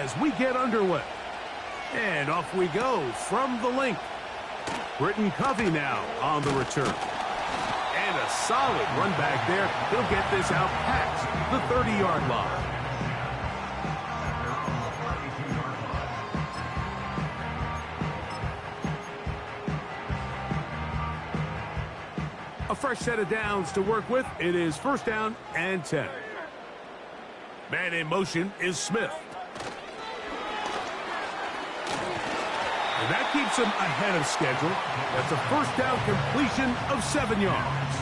as we get underway. And off we go from the link. Britton Covey now on the return. And a solid run back there. He'll get this out past the 30-yard line. A fresh set of downs to work with. It is first down and 10. Man in motion is Smith. And that keeps him ahead of schedule. That's a first down completion of 7 yards.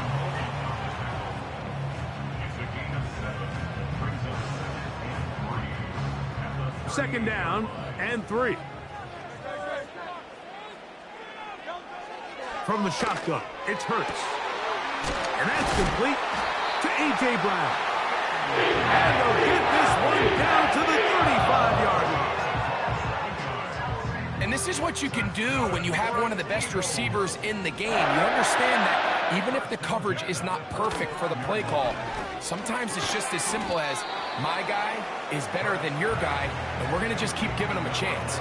Second down and 3. From the shotgun, it's Hurts. And that's complete to A.J. Brown. And they'll get this one down to the 35-yard line. And this is what you can do when you have one of the best receivers in the game. You understand that even if the coverage is not perfect for the play call, sometimes it's just as simple as my guy is better than your guy, and we're going to just keep giving him a chance.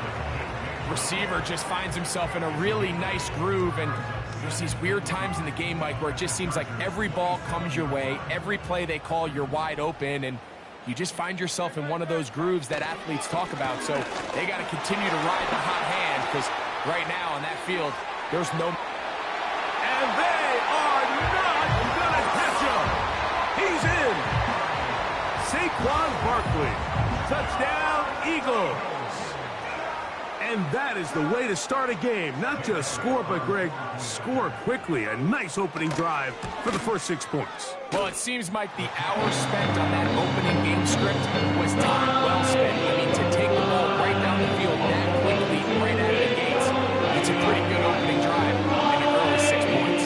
Receiver just finds himself in a really nice groove, and there's these weird times in the game, Mike, where it just seems like every ball comes your way, every play they call, you're wide open, and you just find yourself in one of those grooves that athletes talk about. So they got to continue to ride the hot hand, because right now on that field, there's no... And they are not going to catch him. He's in. Saquon Barkley. Touchdown, Eagles. And that is the way to start a game. Not just score, but, Greg, score quickly. A nice opening drive for the first 6 points. Well, it seems, Mike, the hours spent on that opening game script was time well spent. I mean, to take the ball right down the field that quickly, right out of the gates, it's a pretty good opening drive and an early 6 points.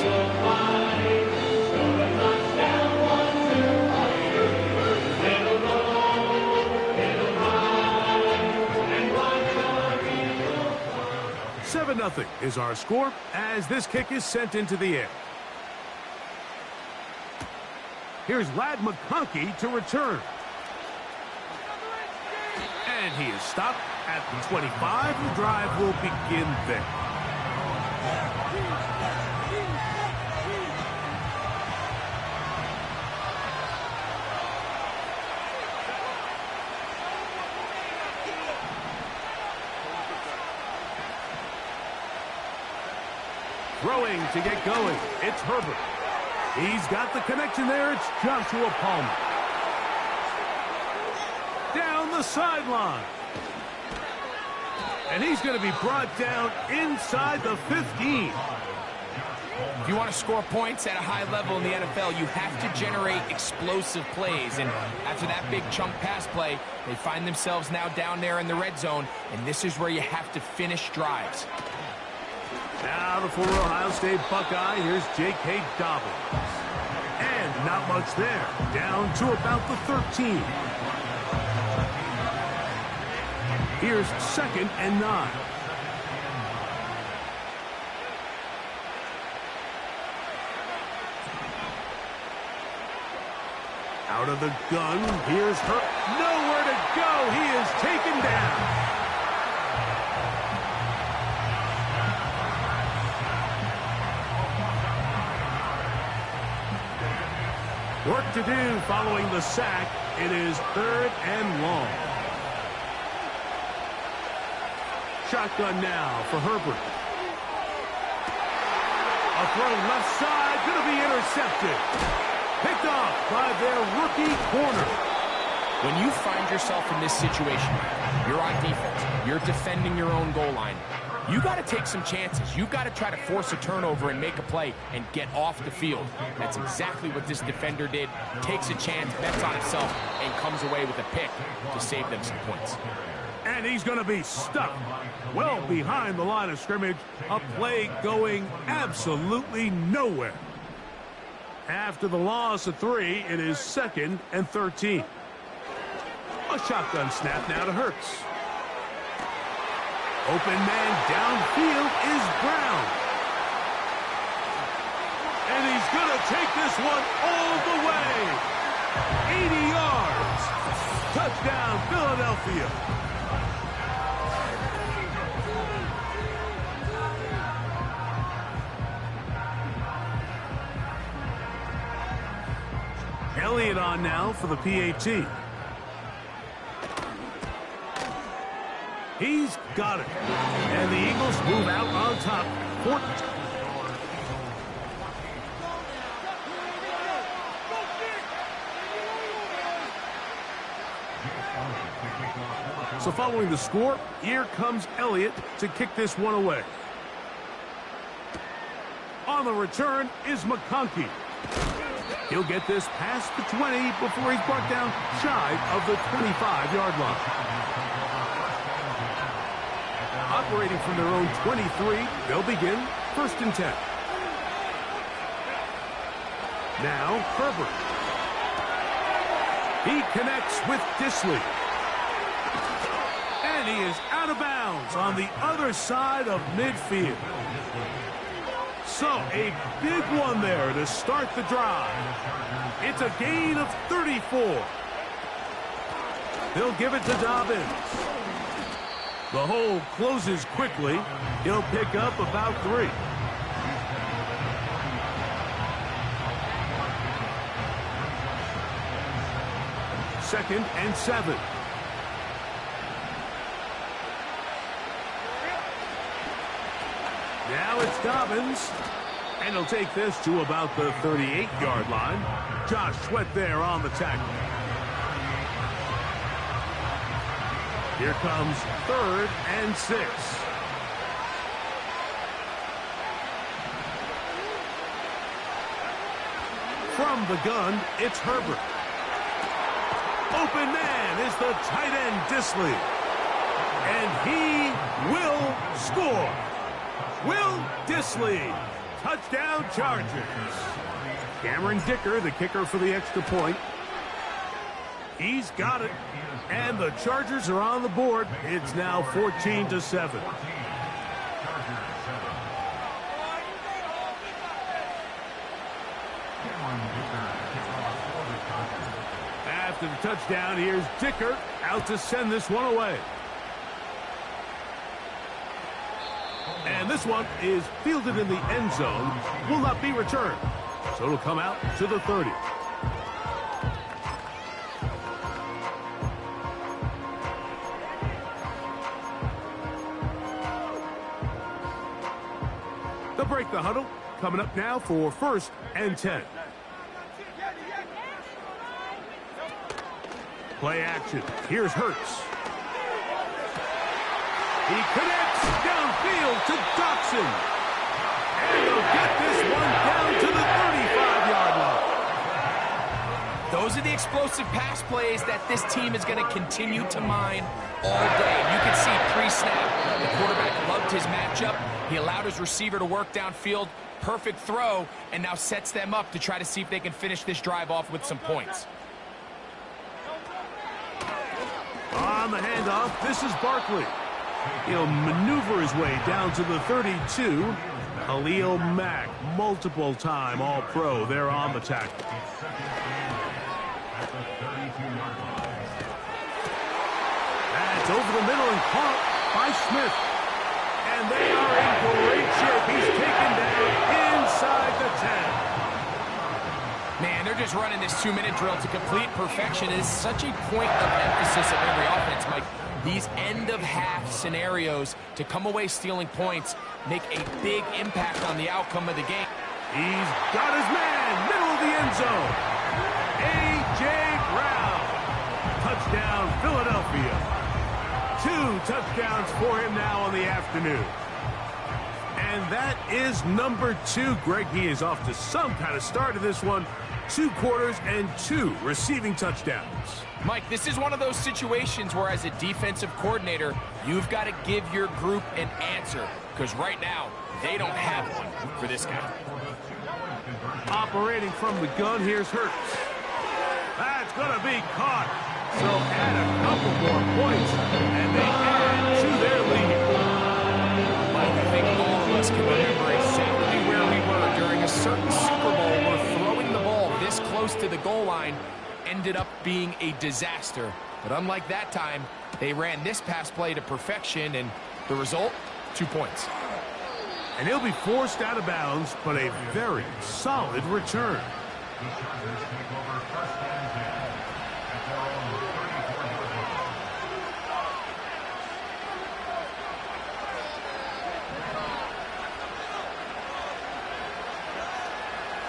Nothing is our score as this kick is sent into the air. Here's Ladd McConkey to return. And he is stopped at the 25. The drive will begin there. Throwing to get going, it's Herbert. He's got the connection there, it's Joshua Palmer. Down the sideline. And he's going to be brought down inside the 15. If you want to score points at a high level in the NFL, you have to generate explosive plays. And after that big chunk pass play, they find themselves now down there in the red zone, and this is where you have to finish drives. Now the former Ohio State Buckeye, here's J.K. Dobbins. And not much there, down to about the 13. Here's 2nd and 9. Out of the gun, here's Hurt. Nowhere to go, he is taken down. Work to do following the sack. It is 3rd and long. Shotgun now for Herbert. A throw left side, going to be intercepted. Picked off by their rookie corner. When you find yourself in this situation, you're on defense, you're defending your own goal line, you got to take some chances. You got to try to force a turnover and make a play and get off the field. That's exactly what this defender did. Takes a chance, bets on himself, and comes away with a pick to save them some points. And he's going to be stuck well behind the line of scrimmage. A play going absolutely nowhere. After the loss of 3, it is 2nd and 13. A shotgun snap now to Hurts. Open man downfield is Brown. And he's going to take this one all the way. 80 yards. Touchdown, Philadelphia. on now for the PAT. He's got it. And the Eagles move out on top. So following the score, here comes Elliott to kick this one away. On the return is McConkey. He'll get this past the 20 before he's brought down shy of the 25-yard line. Operating from their own 23, they'll begin 1st and 10. Now Herbert. He connects with Disley. And he is out of bounds on the other side of midfield. So a big one there to start the drive. It's a gain of 34. They'll give it to Dobbins. The hole closes quickly. He'll pick up about 3. Second and 7. Now it's Dobbins. And he'll take this to about the 38-yard line. Josh Sweat there on the tackle. Here comes 3rd and 6. From the gun, it's Herbert. Open man is the tight end Disley. And he will score. Will Disley. Touchdown Chargers. Cameron Dicker, the kicker for the extra point. He's got it. And the Chargers are on the board. It's now 14-7. After the touchdown, here's Dicker out to send this one away. And this one is fielded in the end zone. Will not be returned. So it'll come out to the 30. They'll break the huddle. Coming up now for 1st and 10. Play action. Here's Hurts. He connects downfield to Dotson. And they'll get this one down to the 35-yard line. Those are the explosive pass plays that this team is going to continue to mine all day. You can see pre-snap, the quarterback loved his matchup. He allowed his receiver to work downfield. Perfect throw, and now sets them up to try to see if they can finish this drive off with some points. On the handoff, this is Barkley. He'll maneuver his way down to the 32. Khalil Mack, multiple-time All-Pro, there on the tackle. That's over the middle and caught by Smith. And they are in great shape. He's taken down inside the 10. Man, they're just running this 2-minute drill to complete perfection. It is such a point of emphasis of every offense, Mike. These end-of-half scenarios to come away stealing points make a big impact on the outcome of the game. He's got his man, middle of the end zone. A.J. Brown. Touchdown, Philadelphia. 2 touchdowns for him now on the afternoon. And that is number 2. Greg, he is off to some kind of start to this one. 2 quarters and 2 receiving touchdowns. Mike, this is one of those situations where as a defensive coordinator, you've got to give your group an answer. Because right now, they don't have one for this guy. Operating from the gun, here's Hurts. That's going to be caught. So add a couple more points, and they add to their lead. Mike, I think all of us can remember exactly where we were during a certain Super Bowl where throwing the ball this close to the goal line ended up being a disaster. But unlike that time, they ran this pass play to perfection, and the result, 2 points. And he'll be forced out of bounds, but a very solid return.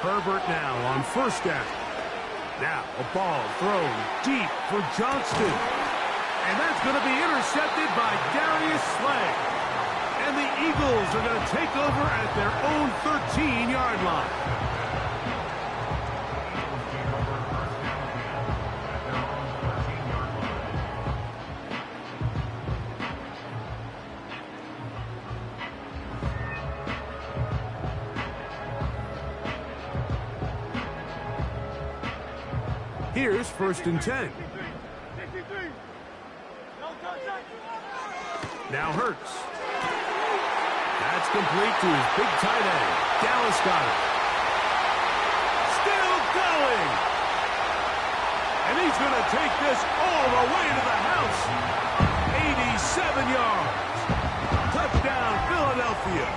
Herbert now on first down. Now a ball thrown deep for Johnston. And that's going to be intercepted by Darius Slay. And the Eagles are going to take over at their own 13-yard line. Here's first and 10. Now Hurts. That's complete to his big tight end. Dallas got it. Still going. And he's going to take this all the way to the house. 87 yards. Touchdown, Philadelphia.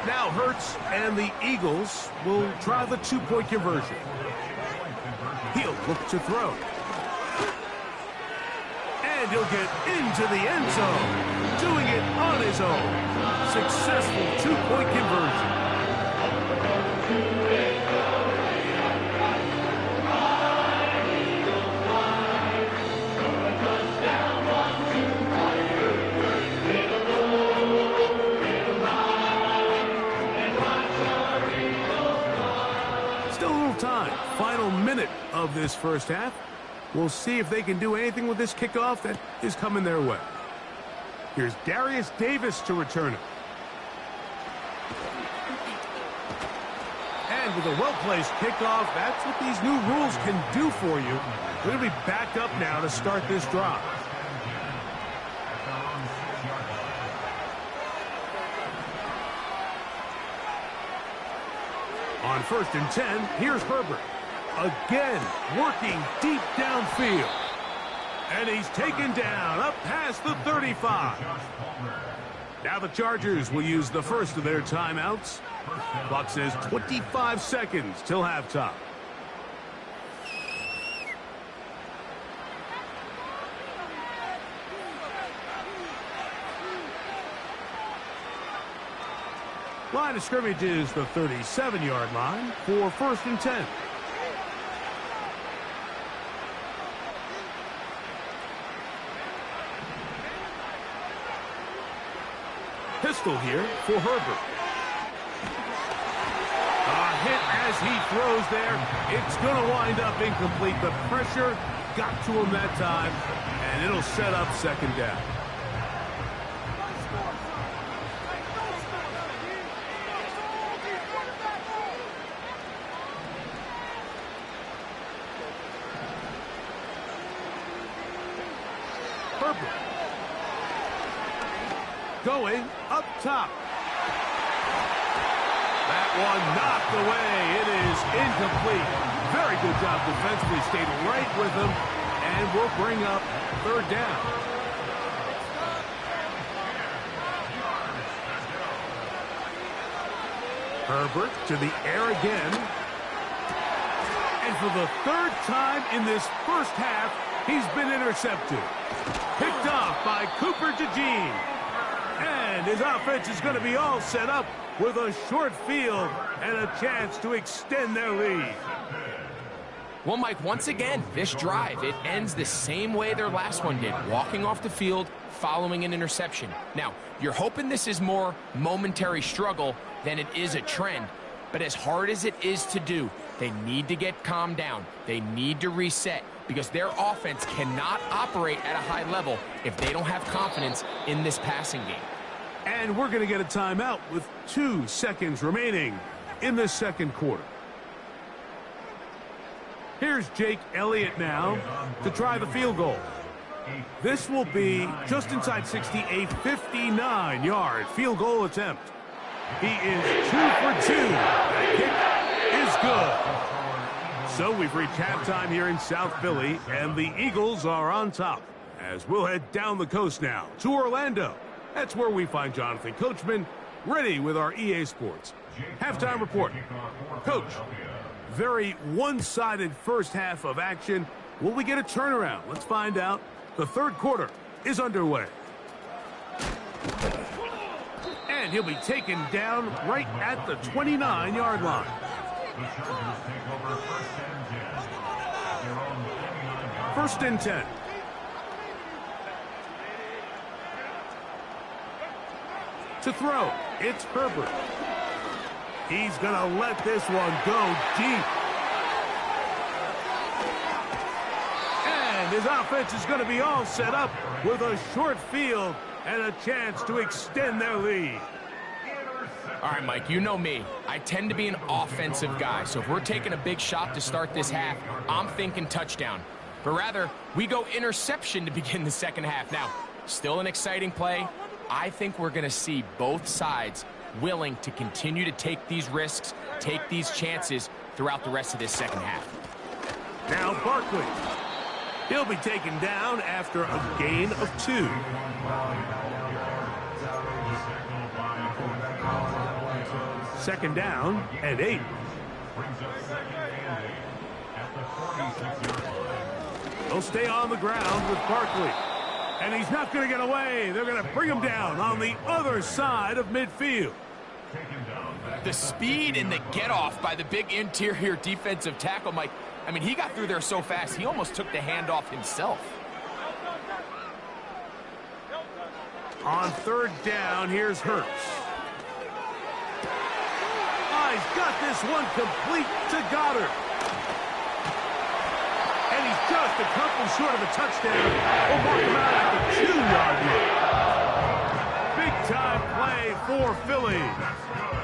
Now Hurts and the Eagles will try the two-point conversion. He'll look to throw. And he'll get into the end zone, doing it on his own. Successful two-point conversion. Still a little time. Final minute of this first half. We'll see if they can do anything with this kickoff that is coming their way. Here's Darius Davis to return it. And with a well-placed kickoff, that's what these new rules can do for you. We're going to be back up now to start this drive. On first and 10, here's Herbert. Again, working deep downfield. And he's taken down up past the 35. Now the Chargers will use the first of their timeouts. Clock says 25 seconds till halftime. Line of scrimmage is the 37-yard line for first and 10. Pistol here for Herbert. A hit as he throws there. It's going to wind up incomplete. The pressure got to him that time, and it'll set up second down. Herbert. Going up top. That one knocked away. It is incomplete. Very good job defensively. Stayed right with him. And we'll bring up third down. Herbert to the air again. And for the third time in this first half, he's been intercepted. Picked off by Cooper DeJean. And his offense is going to be all set up with a short field and a chance to extend their lead. Well, Mike, once again, this drive, it ends the same way their last one did, walking off the field, following an interception. Now, you're hoping this is more momentary struggle than it is a trend, but as hard as it is to do, they need to get calmed down. They need to reset because their offense cannot operate at a high level if they don't have confidence in this passing game. And we're going to get a timeout with 2 seconds remaining in the second quarter. Here's Jake Elliott now to try the field goal. This will be just inside 60, a 59-yard field goal attempt. He is 2 for 2. That kick is good. So we've reached halftime here in South Philly, and the Eagles are on top. As we'll head down the coast now to Orlando. That's where we find Jonathan Coachman ready with our EA Sports halftime report. Coach. Very one-sided first half of action. Will we get a turnaround? Let's find out. The third quarter is underway. And he'll be taken down right at the 29-yard line. First and 10. To throw, it's Herbert. He's going to let this one go deep. And his offense is going to be all set up with a short field and a chance to extend their lead. All right, Mike, you know me. I tend to be an offensive guy, so if we're taking a big shot to start this half, I'm thinking touchdown. But rather, we go interception to begin the second half. Now, still an exciting play. I think we're going to see both sides willing to continue to take these risks, take these chances throughout the rest of this second half. Now Barkley. He'll be taken down after a gain of 2. Second down and 8. He'll stay on the ground with Barkley. And he's not going to get away. They're going to bring him down on the other side of midfield. The speed and the get-off by the big interior defensive tackle, Mike. I mean, he got through there so fast, he almost took the handoff himself. On third down, here's Hurts. He's got this one complete to Goddard. And he's just a couple short of a touchdown. We'll mark him out at the 2-yard line. Big-time play for Philly.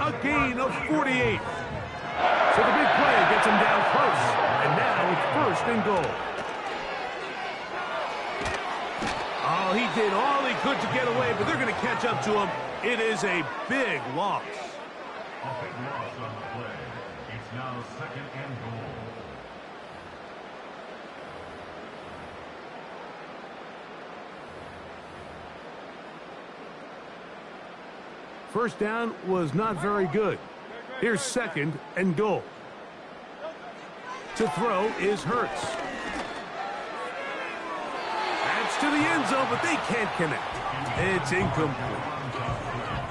A gain of 48. So the big play gets him down close. And now it's first and goal. Oh, he did all he could to get away, but they're going to catch up to him. It is a big loss. A big loss on the play. It's now second and goal. First down was not very good. Here's second and goal. To throw is Hurts. That's to the end zone, but they can't connect. It's incomplete.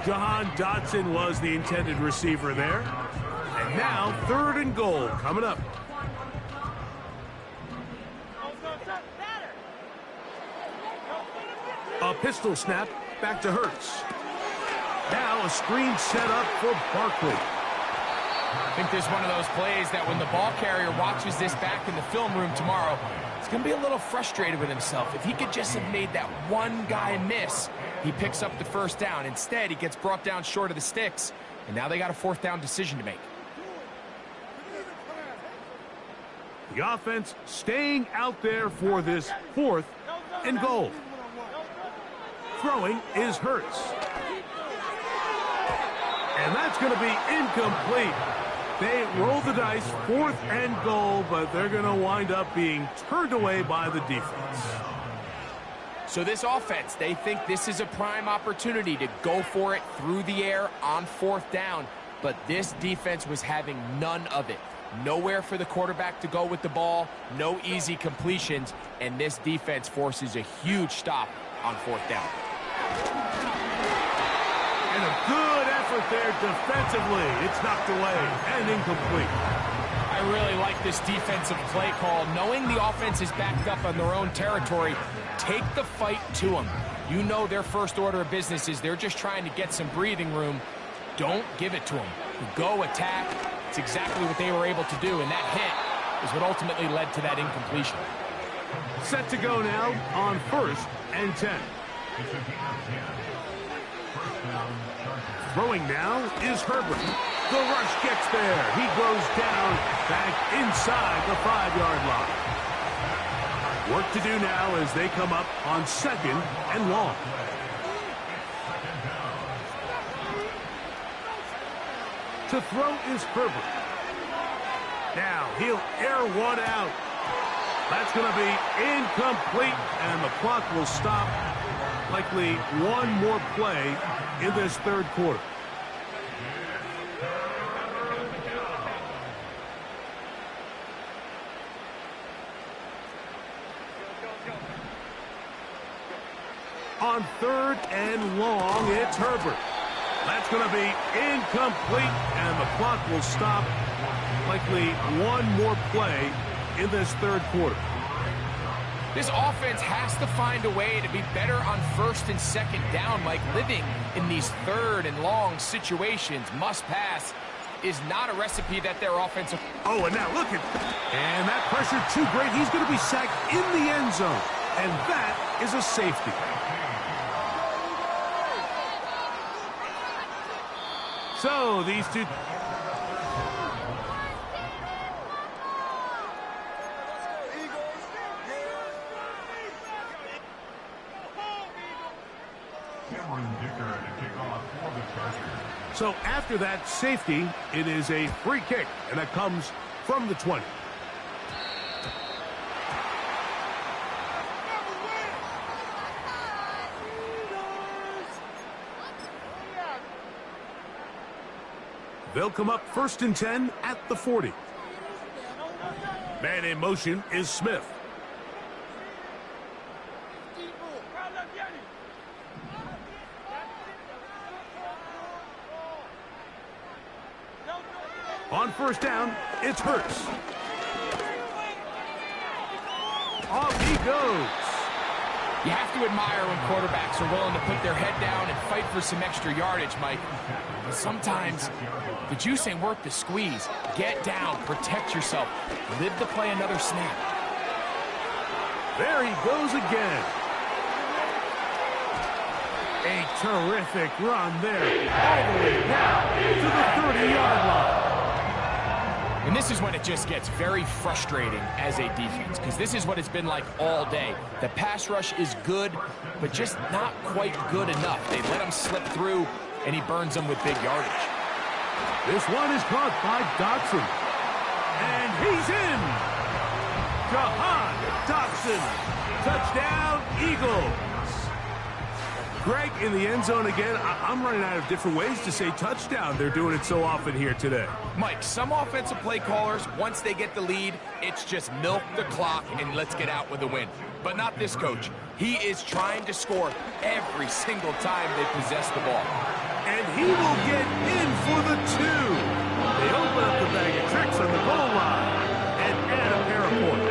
Jahan Dotson was the intended receiver there. And now third and goal coming up. A pistol snap back to Hurts. Now a screen set up for Barkley. I think this is one of those plays that when the ball carrier watches this back in the film room tomorrow, he's going to be a little frustrated with himself. If he could just have made that one guy miss, he picks up the first down. Instead, he gets brought down short of the sticks, and now they got a fourth down decision to make. The offense staying out there for this fourth and goal. Throwing is Hurts. And that's going to be incomplete. They roll the dice, fourth and goal, but they're going to wind up being turned away by the defense. So this offense, they think this is a prime opportunity to go for it through the air on fourth down, but this defense was having none of it. Nowhere for the quarterback to go with the ball, no easy completions, and this defense forces a huge stop on fourth down. And a good effort there defensively. It's knocked away and incomplete. I really like this defensive play call. Knowing the offense is backed up on their own territory, take the fight to them. You know their first order of business is they're just trying to get some breathing room. Don't give it to them. Go attack. It's exactly what they were able to do, and that hit is what ultimately led to that incompletion. Set to go now on first and 10. Throwing now is Herbert. The rush gets there. He goes down back inside the 5-yard line. Work to do now as they come up on second and long. To throw is Herbert. Now he'll air one out. That's going to be incomplete, and the clock will stop. Likely one more play in this third quarter. On 3rd and long, it's Herbert. That's going to be incomplete, and the clock will stop. Likely one more play in this 3rd quarter. This offense has to find a way to be better on 1st and 2nd down, Mike. Living in these 3rd and long situations, must pass, is not a recipe that their offensive... Oh, and now look at... And that pressure too great. He's going to be sacked in the end zone. And that is a safety. So, these two... So after that safety, it is a free kick, and that comes from the 20. They'll come up 1st and 10 at the 40. Man in motion is Smith. On 1st down, it's Hurts. Off he goes. You have to admire when quarterbacks are willing to put their head down and fight for some extra yardage, Mike. But sometimes the juice ain't worth the squeeze. Get down, protect yourself, live to play another snap. There he goes again. A terrific run there, all the way down to the 30-yard line. And this is when it just gets very frustrating as a defense, because this is what it's been like all day. The pass rush is good, but just not quite good enough. They let him slip through, and he burns them with big yardage. This one is caught by Dotson. And he's in. Jahan Dotson. Touchdown, Eagles. Greg in the end zone again. I'm running out of different ways to say touchdown. They're doing it so often here today. Mike, some offensive play callers, once they get the lead, it's just milk the clock and let's get out with a win. But not this coach. He is trying to score every single time they possess the ball. And he will get in for the 2. They open up the bag of tricks on the goal line and add a pair of points.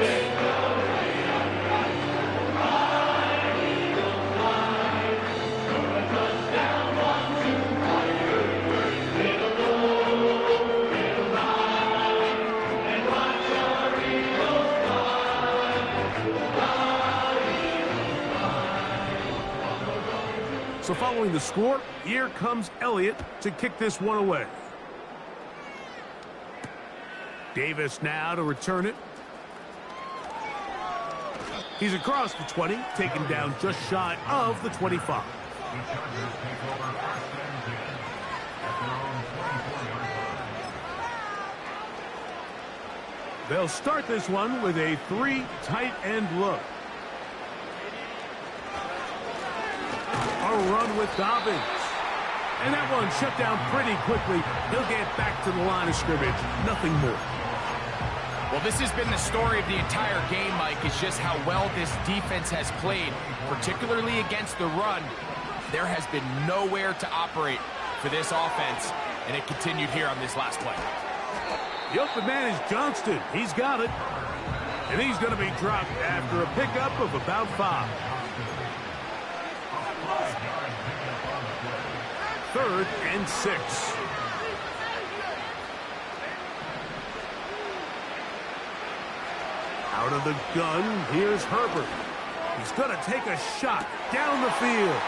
So following the score, here comes Elliott to kick this one away. Davis now to return it. He's across the 20, taken down just shy of the 25. They'll start this one with a 3 tight end look. A run with Dobbins. And that one shut down pretty quickly. He'll get back to the line of scrimmage. Nothing more. Well, this has been the story of the entire game, Mike, is just how well this defense has played, particularly against the run. There has been nowhere to operate for this offense, and it continued here on this last play. The open man is Johnston. He's got it. And he's going to be dropped after a pickup of about 5. 3rd and 6. Out of the gun, here's Herbert. He's going to take a shot down the field.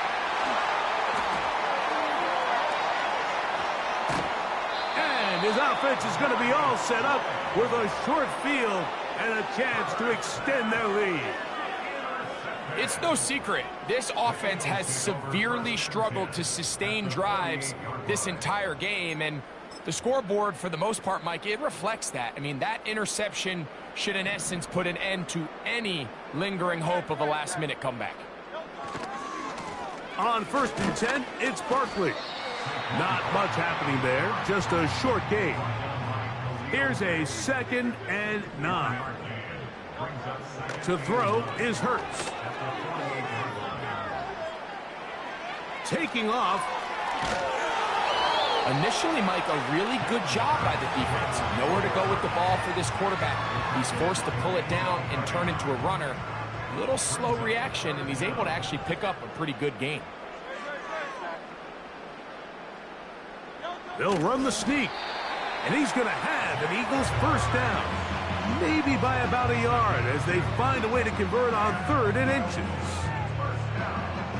And his offense is going to be all set up with a short field and a chance to extend their lead. It's no secret, this offense has severely struggled to sustain drives this entire game, and the scoreboard, for the most part, Mike, it reflects that. I mean, that interception should, in essence, put an end to any lingering hope of a last-minute comeback. On 1st and 10, it's Barkley. Not much happening there, just a short gain. Here's a 2nd and 9. To throw is Hurts. taking off. Initially, Mike, a really good job by the defense. Nowhere to go with the ball for this quarterback. He's forced to pull it down and turn into a runner. Little slow reaction, and he's able to actually pick up a pretty good gain. They'll run the sneak, and he's going to have an Eagles first down. Maybe by about a yard as they find a way to convert on 3rd and inches.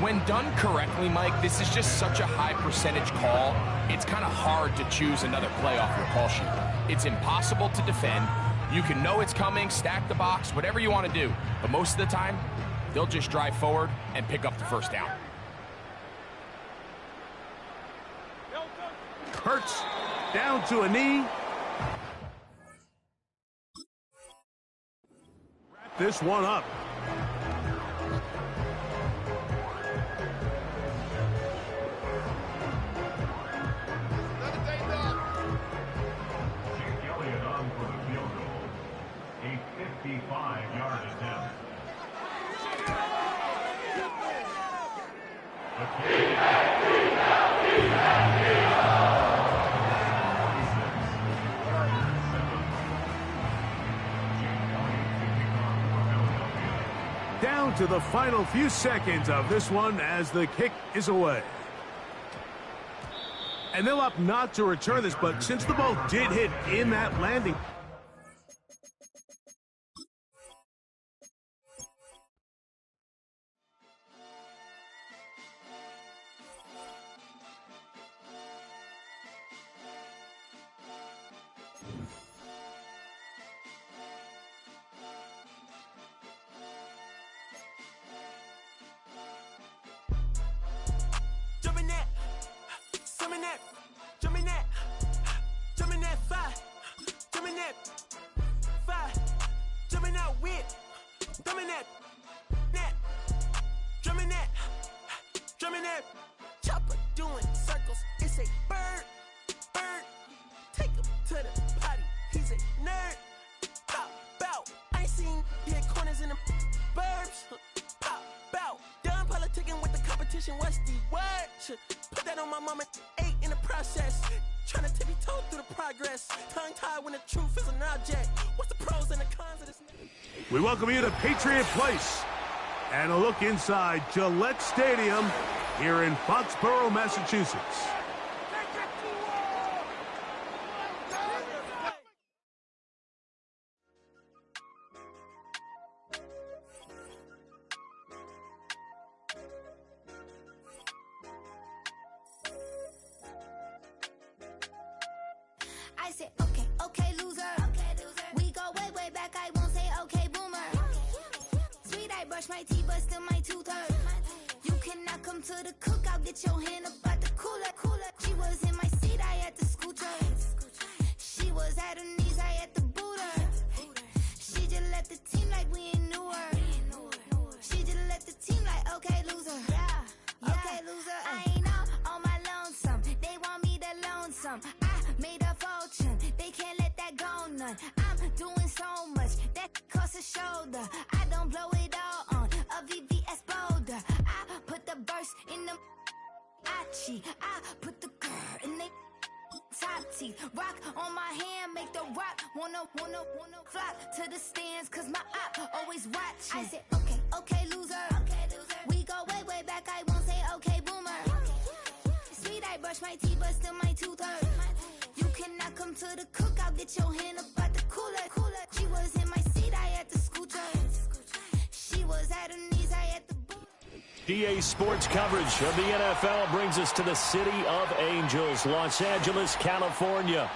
When done correctly, Mike, this is just such a high percentage call. It's kind of hard to choose another play off your call sheet. It's impossible to defend. You can know it's coming, stack the box, whatever you want to do. But most of the time, they'll just drive forward and pick up the first down. Hurts down to a knee. Wrap this one up. Elliott on for the field goal. A 55-yard attempt. Down to the final few seconds of this one as the kick is away. And they'll opt not to return this, but since the ball did hit in that landing. Chopper doing circles, it's a bird. Take him to the potty, he's a nerd. Pop out, I ain't seen hit corners in the burbs. Pop out, done politicking with the competition, what's the word? Put that on my mama, 8 in the process. Trying to tippy-toe through the progress. Tongue-tied when the truth is an object. What's the pros and the cons of this? We welcome you to Patriot Place and a look inside Gillette Stadium here in Foxborough, Massachusetts. I said, okay, loser. We go way back, I won't say okay, boomer. Sweet, I brush my teeth, but still my tooth hurt. You cannot come to the cookout, get your hand up at the cooler. She was in my seat, I had to scoot her. She was at her knees, I had to boot her. She just left the team like we ain't knew her. She just left the team like, okay, loser. Okay, loser. I ain't out on my lonesome. They want me to loan some. I made a fortune. They can't let that go none. I'm doing so much that costs a shoulder. I don't blow it all on a VVS boulder. I put the verse in the I put the girl in they top teeth. Rock on my hand, make the rock wanna flock to the stands, cause my op always watching. I said, okay, loser. We go way back, I won't say okay, boomer. Sweet, I brush my teeth, but still my tooth hurt. You cannot come to the cookout, get your hand up at the cooler. She was in my seat, I had to scoot her. She was at her knees, I had to boot. DA Sports coverage of the NFL brings us to the City of Angels, Los Angeles, California.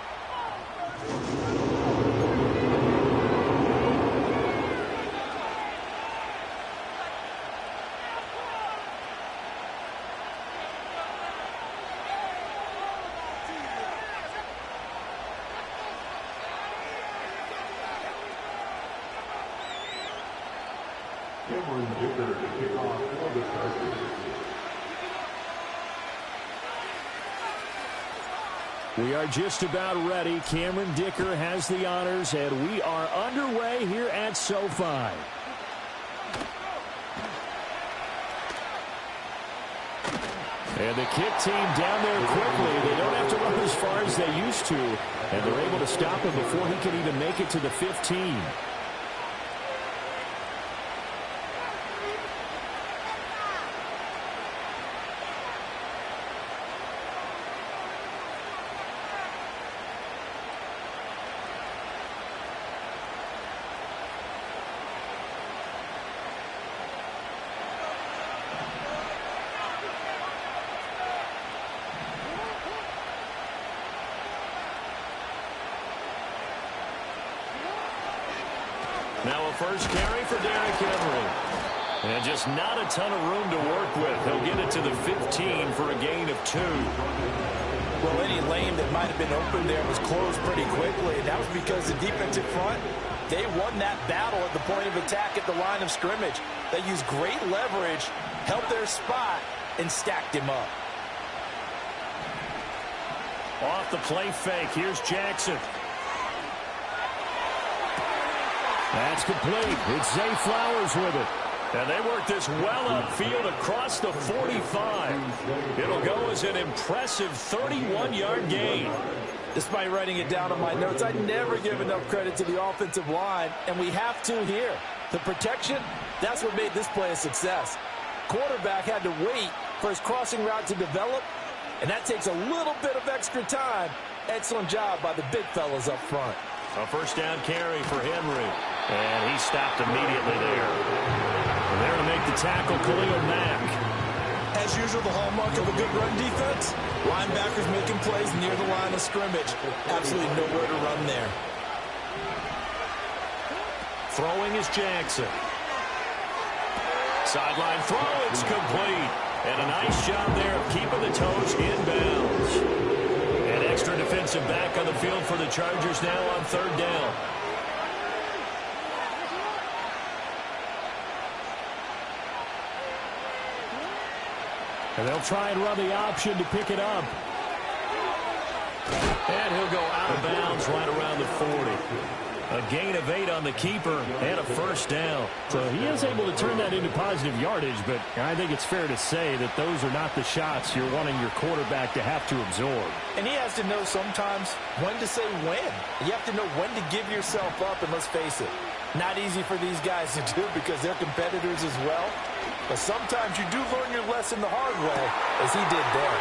We are just about ready. Cameron Dicker has the honors, and we are underway here at SoFi. And the kick team down there quickly. They don't have to run as far as they used to. And they're able to stop him before he can even make it to the 15. Now a first carry for Derrick Henry. And just not a ton of room to work with. He'll get it to the 15 for a gain of 2. Well, any lane that might have been open there was closed pretty quickly. And that was because the defensive front, they won that battle at the point of attack at the line of scrimmage. They used great leverage, held their spot, and stacked him up. Off the play fake, here's Jackson. That's complete. It's Zay Flowers with it. And they work this well upfield across the 45. It'll go as an impressive 31-yard gain. Despite writing it down on my notes, I never give enough credit to the offensive line, and we have to here. The protection, that's what made this play a success. Quarterback had to wait for his crossing route to develop, and that takes a little bit of extra time. Excellent job by the big fellas up front. A first down carry for Henry. And he stopped immediately there. And there to make the tackle, Khalil Mack. As usual, the hallmark of a good run defense, linebackers making plays near the line of scrimmage. Absolutely nowhere to run there. Throwing is Jackson. Sideline throw, it's complete. And a nice job there of keeping the toes in bounds. And extra defensive back on the field for the Chargers now on third down. And they'll try and run the option to pick it up. And he'll go out of bounds right around the 40. A gain of 8 on the keeper and a first down. So he is able to turn that into positive yardage, but I think it's fair to say that those are not the shots you're wanting your quarterback to have to absorb. And he has to know sometimes when to say when. You have to know when to give yourself up, and let's face it, not easy for these guys to do because they're competitors as well. But sometimes you do learn your lesson the hard way, as he did there.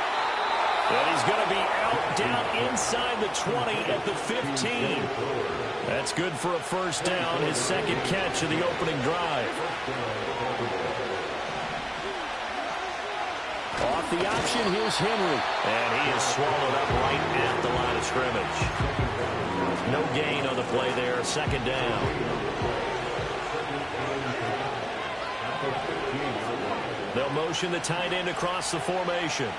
And he's going to be out down inside the 20 at the 15. That's good for a first down, his second catch of the opening drive. Off the option, here's Henry. And he is swallowed up right at the line of scrimmage. No gain on the play there, second down. They'll motion the tight end across the formation.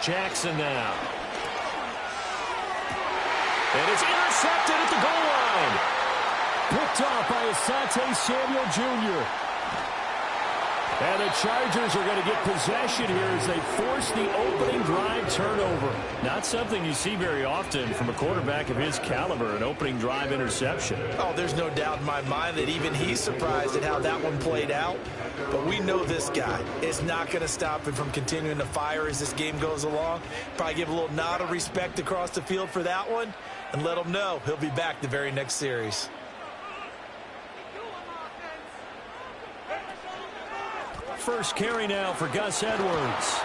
Jackson now. And it's intercepted at the goal line. Picked off by Asante Samuel Jr. And the Chargers are going to get possession here as they force the opening drive turnover. Not something you see very often from a quarterback of his caliber, an opening drive interception. Oh, there's no doubt in my mind that even he's surprised at how that one played out. But we know this guy is not going to stop him from continuing to fire as this game goes along. Probably give a little nod of respect across the field for that one and let him know he'll be back the very next series. First carry now for Gus Edwards.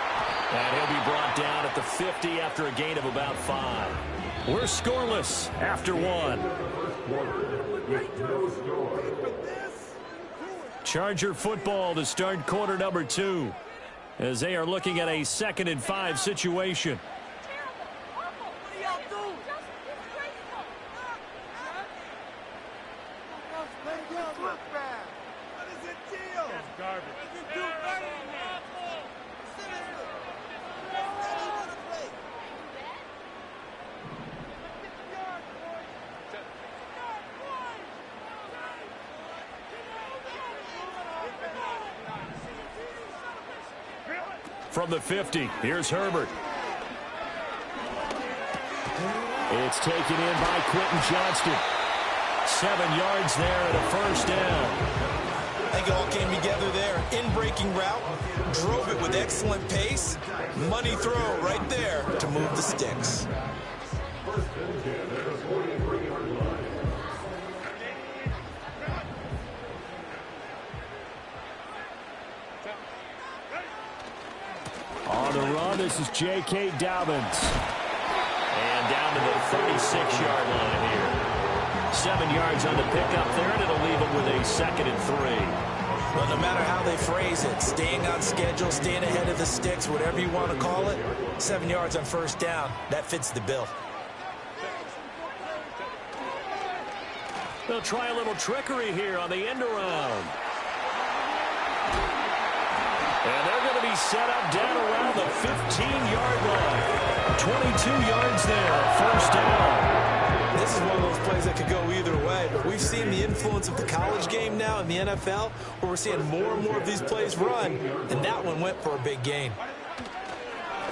And he'll be brought down at the 50 after a gain of about 5. We're scoreless after 1. Charger football to start quarter number 2 as they are looking at a 2nd and 5 situation. From the 50, here's Herbert. It's taken in by Quentin Johnston. 7 yards there and a first down. I think it all came together there. In break working route, drove it with excellent pace. Money throw right there to move the sticks. On the run, this is J.K. Dobbins. And down to the 36-yard line here. 7 yards on the pickup there, and it'll leave it with a 2nd and 3. Well, no matter how they phrase it, staying on schedule, staying ahead of the sticks, whatever you want to call it, 7 yards on first down, that fits the bill. They'll try a little trickery here on the end around. And they're going to be set up down around the 15-yard line. 22 yards there, first down. This is one of those plays that could go either way, but we've seen the influence of the college game now in the NFL, where we're seeing more and more of these plays run, and that one went for a big gain.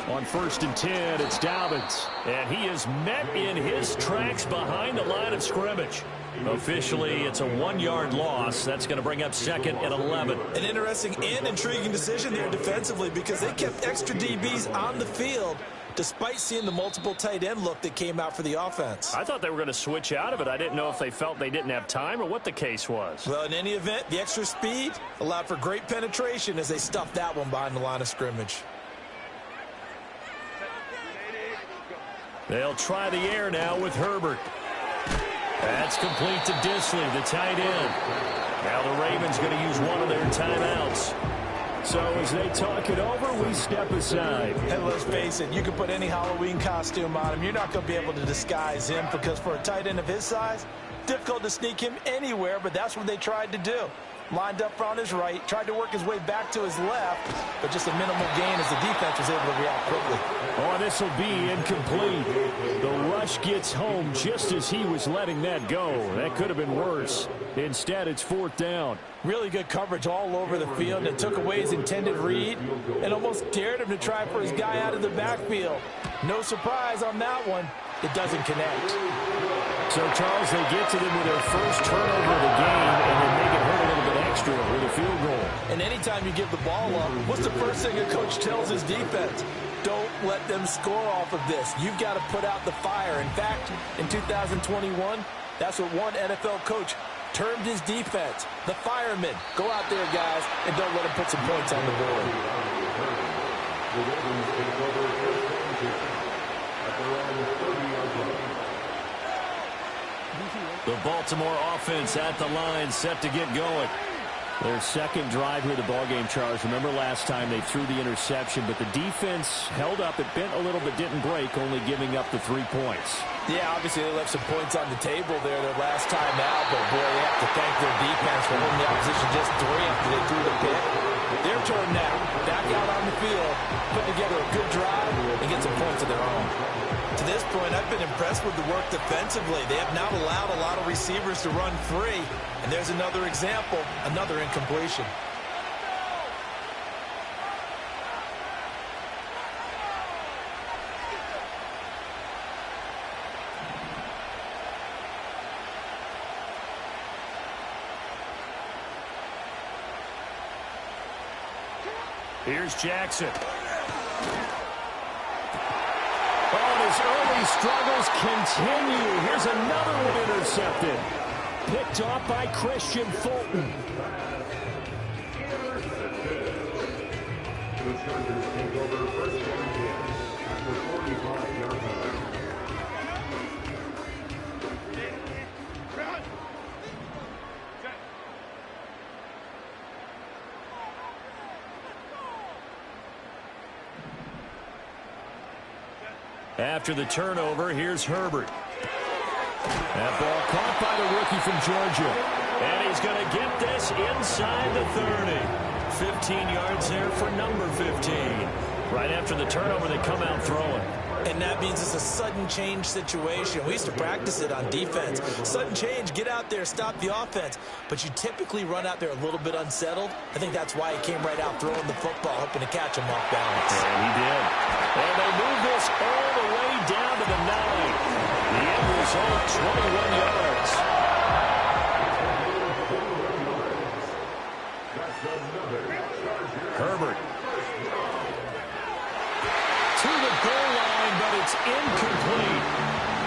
On 1st and 10, it's Dobbins, and he is met in his tracks behind the line of scrimmage. Officially, it's a 1-yard loss. That's going to bring up 2nd and 11. An interesting and intriguing decision there defensively because they kept extra DBs on the field despite seeing the multiple tight end look that came out for the offense. I thought they were going to switch out of it. I didn't know if they felt they didn't have time or what the case was. Well, in any event, the extra speed allowed for great penetration as they stuffed that one behind the line of scrimmage. They'll try the air now with Herbert. That's complete to Disley, the tight end. Now the Ravens going to use one of their timeouts. So as they talk it over, we step aside. And let's face it, you can put any Halloween costume on him. You're not going to be able to disguise him because for a tight end of his size, difficult to sneak him anywhere, but that's what they tried to do. Lined up on his right, tried to work his way back to his left, but just a minimal gain as the defense was able to react quickly. Oh, this will be incomplete. The rush gets home just as he was letting that go. That could have been worse. Instead, it's 4th down. Really good coverage all over the field and took away his intended read and almost dared him to try for his guy out of the backfield. No surprise on that one. It doesn't connect. So, Charles, they get to them with their first turnover of the game, and then make it hurt a little bit extra with a field goal. And anytime you give the ball up, what's the first thing a coach tells his defense? Don't let them score off of this. You've got to put out the fire. In fact, in 2021, that's what one NFL coach termed his defense. The firemen. Go out there, guys, and don't let them put some points on the board. The Baltimore offense at the line, set to get going. Their second drive here, the ballgame, Charles. Remember last time they threw the interception, but the defense held up. It bent a little but didn't break, only giving up the 3 points. Yeah, obviously they left some points on the table there their last time out, but boy, they have to thank their defense for holding the opposition just 3 after they threw the pick. Their turn now, back out on the field, put together a good drive and get some points of their own. To this point, I've been impressed with the work defensively. They have not allowed a lot of receivers to run free. And there's another example, another incompletion. Here's Jackson. His early struggles continue. Here's another one intercepted. Picked off by Christian Fulton. After the turnover, here's Herbert. That ball caught by the rookie from Georgia. And he's going to get this inside the 30. 15 yards there for number 15. Right after the turnover, they come out throwing. And that means it's a sudden change situation. We used to practice it on defense. Sudden change, get out there, stop the offense. But you typically run out there a little bit unsettled. I think that's why he came right out throwing the football, hoping to catch him off balance. And he did. And they move this all the way down to the 9. The end result, 21 yards. Herbert. To the goal line, but it's incomplete.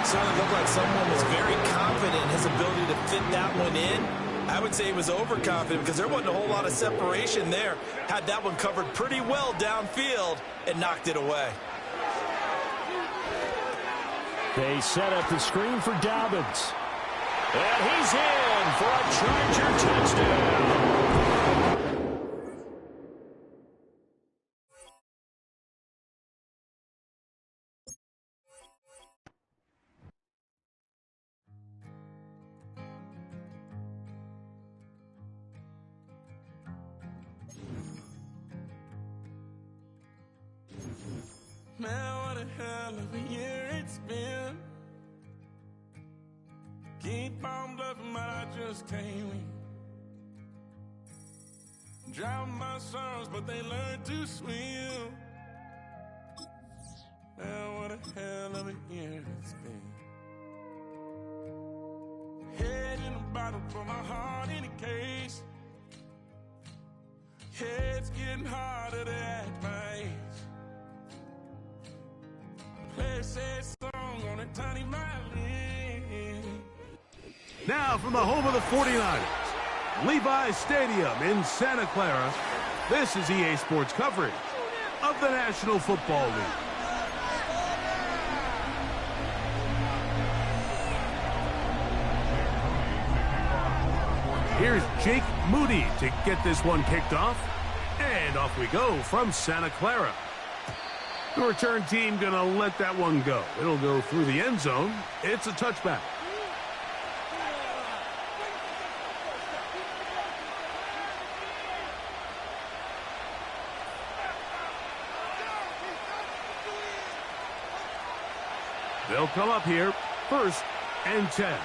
Certainly looked like someone was very confident in his ability to fit that one in. I would say he was overconfident because there wasn't a whole lot of separation there. Had that one covered pretty well downfield and knocked it away. They set up the screen for Dobbins. And he's in for a Charger touchdown. Man, what a hell of a year it's been. Keep on bluffing, but I just can't win. Drown my sorrows, but they learn to swim. Man, what a hell of a year it's been. Head in a bottle, put my heart in a case. Yeah, it's getting harder to act my age. Play a sad song on a tiny violin. Now from the home of the 49ers, Levi's Stadium in Santa Clara, this is EA Sports coverage of the National Football League. Here's Jake Moody to get this one kicked off. And off we go from Santa Clara. The return team going to let that one go. It'll go through the end zone. It's a touchback. They'll come up here, 1st and 10.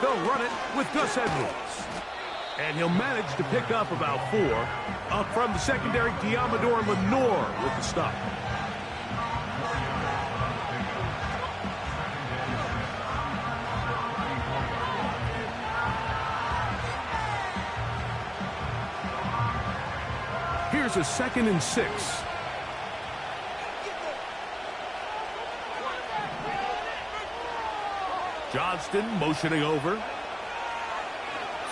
They'll run it with Gus Edwards. And he'll manage to pick up about 4. Up from the secondary, Diamador Lenore with the stop. Here's a 2nd and 6. Johnston motioning over.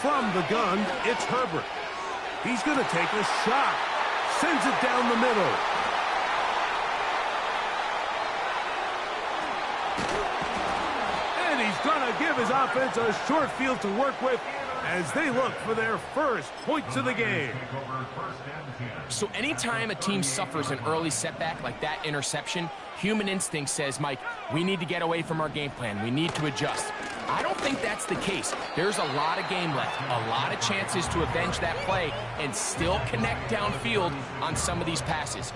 From the gun, it's Herbert. He's going to take a shot. Sends it down the middle. And he's going to give his offense a short field to work with as they look for their first points of the game. So anytime a team suffers an early setback like that interception, human instinct says, Mike, we need to get away from our game plan. We need to adjust. I don't think that's the case. There's a lot of game left, a lot of chances to avenge that play and still connect downfield on some of these passes.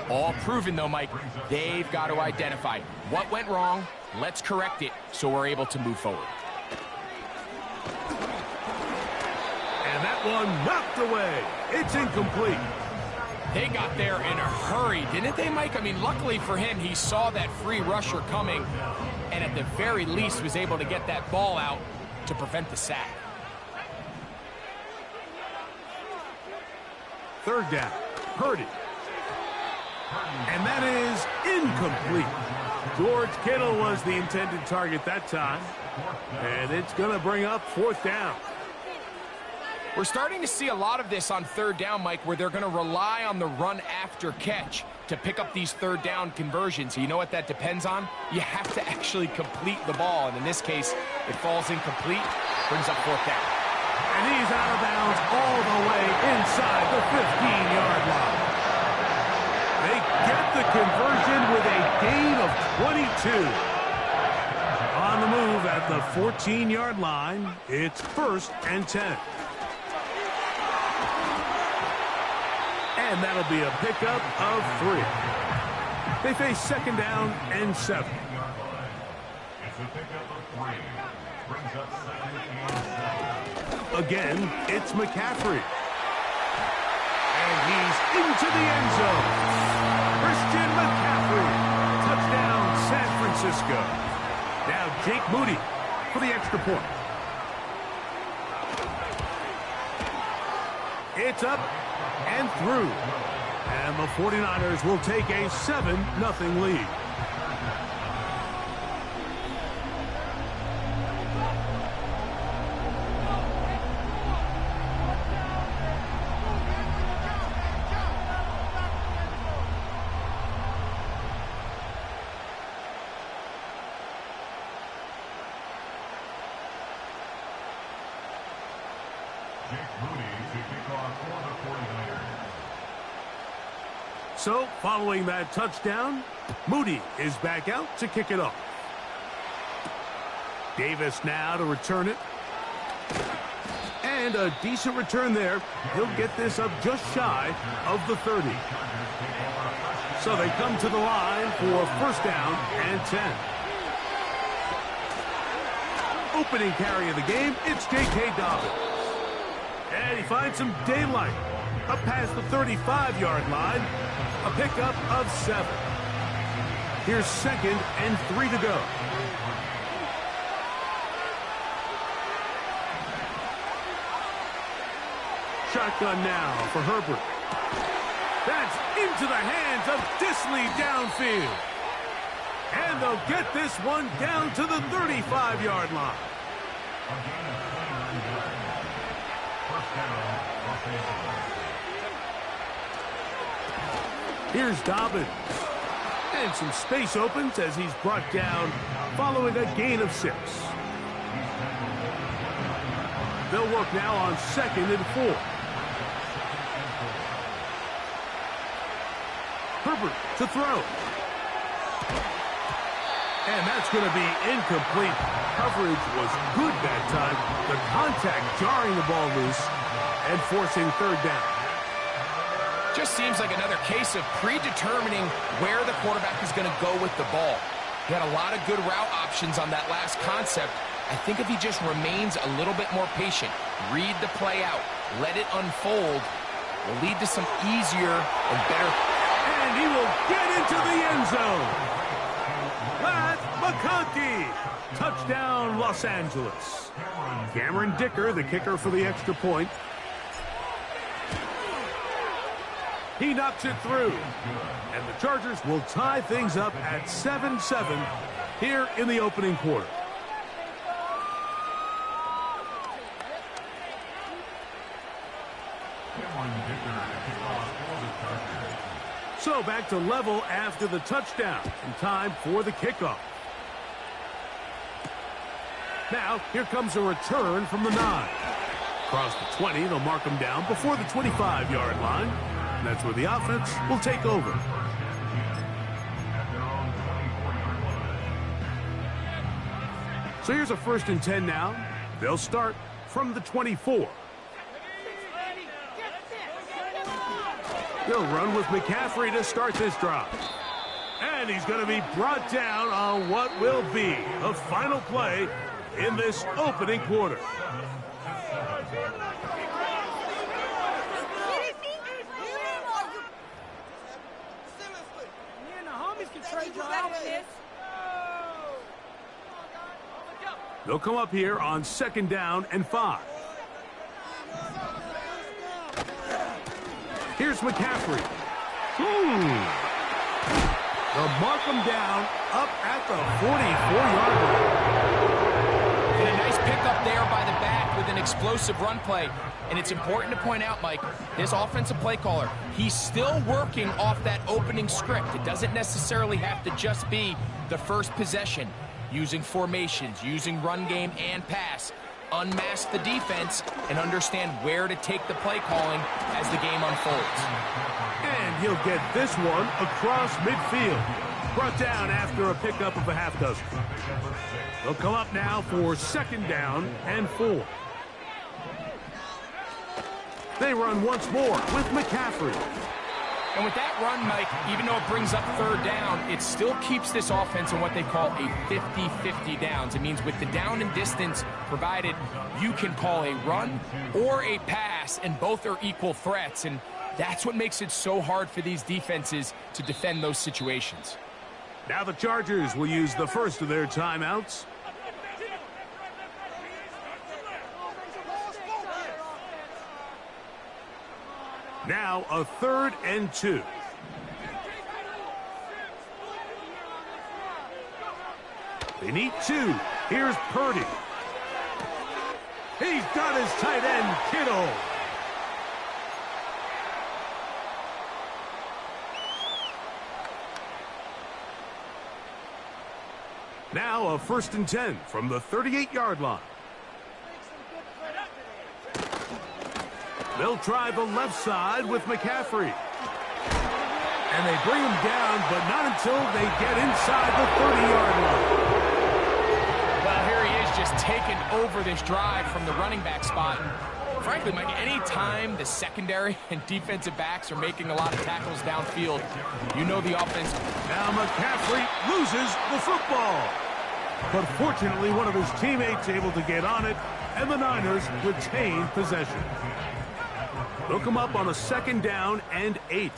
All proven, though, Mike, they've got to identify what went wrong, let's correct it so we're able to move forward. And that one knocked away. It's incomplete. They got there in a hurry, didn't they, Mike? I mean, luckily for him, he saw that free rusher coming and at the very least was able to get that ball out to prevent the sack. 3rd down. Purdy. And that is incomplete. George Kittle was the intended target that time. And it's going to bring up 4th down. We're starting to see a lot of this on 3rd down, Mike, where they're going to rely on the run after catch to pick up these 3rd down conversions. So you know what that depends on? You have to actually complete the ball. And in this case, it falls incomplete, brings up 4th down. And he's out of bounds all the way inside the 15-yard line. They get the conversion with a gain of 22. On the move at the 14-yard line, it's 1st and 10. And that'll be a pickup of 3. They face 2nd down and 7. It's a pickup of 3. Brings up 2nd and 7. Again, it's McCaffrey. And he's into the end zone. Christian McCaffrey. Touchdown. Francisco. Now Jake Moody for the extra point. It's up and through. And the 49ers will take a 7-0 lead. So, following that touchdown, Moody is back out to kick it off. Davis now to return it. And a decent return there. He'll get this up just shy of the 30. So they come to the line for first down and 10. Opening carry of the game, it's J.K. Dobbins. And he finds some daylight up past the 35-yard line. A pickup of 7. Here's 2nd and 3 to go. Shotgun now for Herbert. That's into the hands of Disley downfield. And they'll get this one down to the 35-yard line. Here's Dobbins. And some space opens as he's brought down following a gain of 6. They'll work now on 2nd and 4. Herbert to throw. And that's going to be incomplete. Coverage was good that time. The contact jarring the ball loose and forcing 3rd down. Just seems like another case of predetermining where the quarterback is going to go with the ball. He had a lot of good route options on that last concept. I think if he just remains a little bit more patient, read the play out, let it unfold, will lead to some easier and better. And he will get into the end zone. That's McConkey. Touchdown, Los Angeles. Cameron Dicker, the kicker for the extra point. He knocks it through. And the Chargers will tie things up at 7-7 here in the opening quarter. So back to level after the touchdown. And time for the kickoff. Now, here comes a return from the 9. Across the 20, they'll mark him down before the 25-yard line. And that's where the offense will take over. So here's a 1st and 10 now. They'll start from the 24. They'll run with McCaffrey to start this drive. And he's going to be brought down on what will be the final play in this opening quarter. They'll come up here on 2nd down and 5. Here's McCaffrey. They'll mark him down up at the 44-yard line. And a nice pickup there by the back with an explosive run play. And it's important to point out, Mike, this offensive play caller, he's still working off that opening script. It doesn't necessarily have to just be the first possession. Using formations, using run game and pass. Unmask the defense and understand where to take the play calling as the game unfolds. And he'll get this one across midfield. Brought down after a pickup of a half dozen. They'll come up now for 2nd down and 4. They run once more with McCaffrey. And with that run, Mike, even though it brings up 3rd down, it still keeps this offense in what they call a 50-50 downs. It means with the down and distance provided, you can call a run or a pass, and both are equal threats. And that's what makes it so hard for these defenses to defend those situations. Now the Chargers will use the first of their timeouts. Now a 3rd and 2. They need 2. Here's Purdy. He's got his tight end, Kittle. Now a 1st and 10 from the 38-yard line. They'll try the left side with McCaffrey. And they bring him down, but not until they get inside the 30-yard line. Well, here he is just taking over this drive from the running back spot. And frankly, Mike, any time the secondary and defensive backs are making a lot of tackles downfield, you know the offense. Now McCaffrey loses the football. But fortunately, one of his teammates able to get on it, and the Niners retain possession. They'll come up on a 2nd down and 8.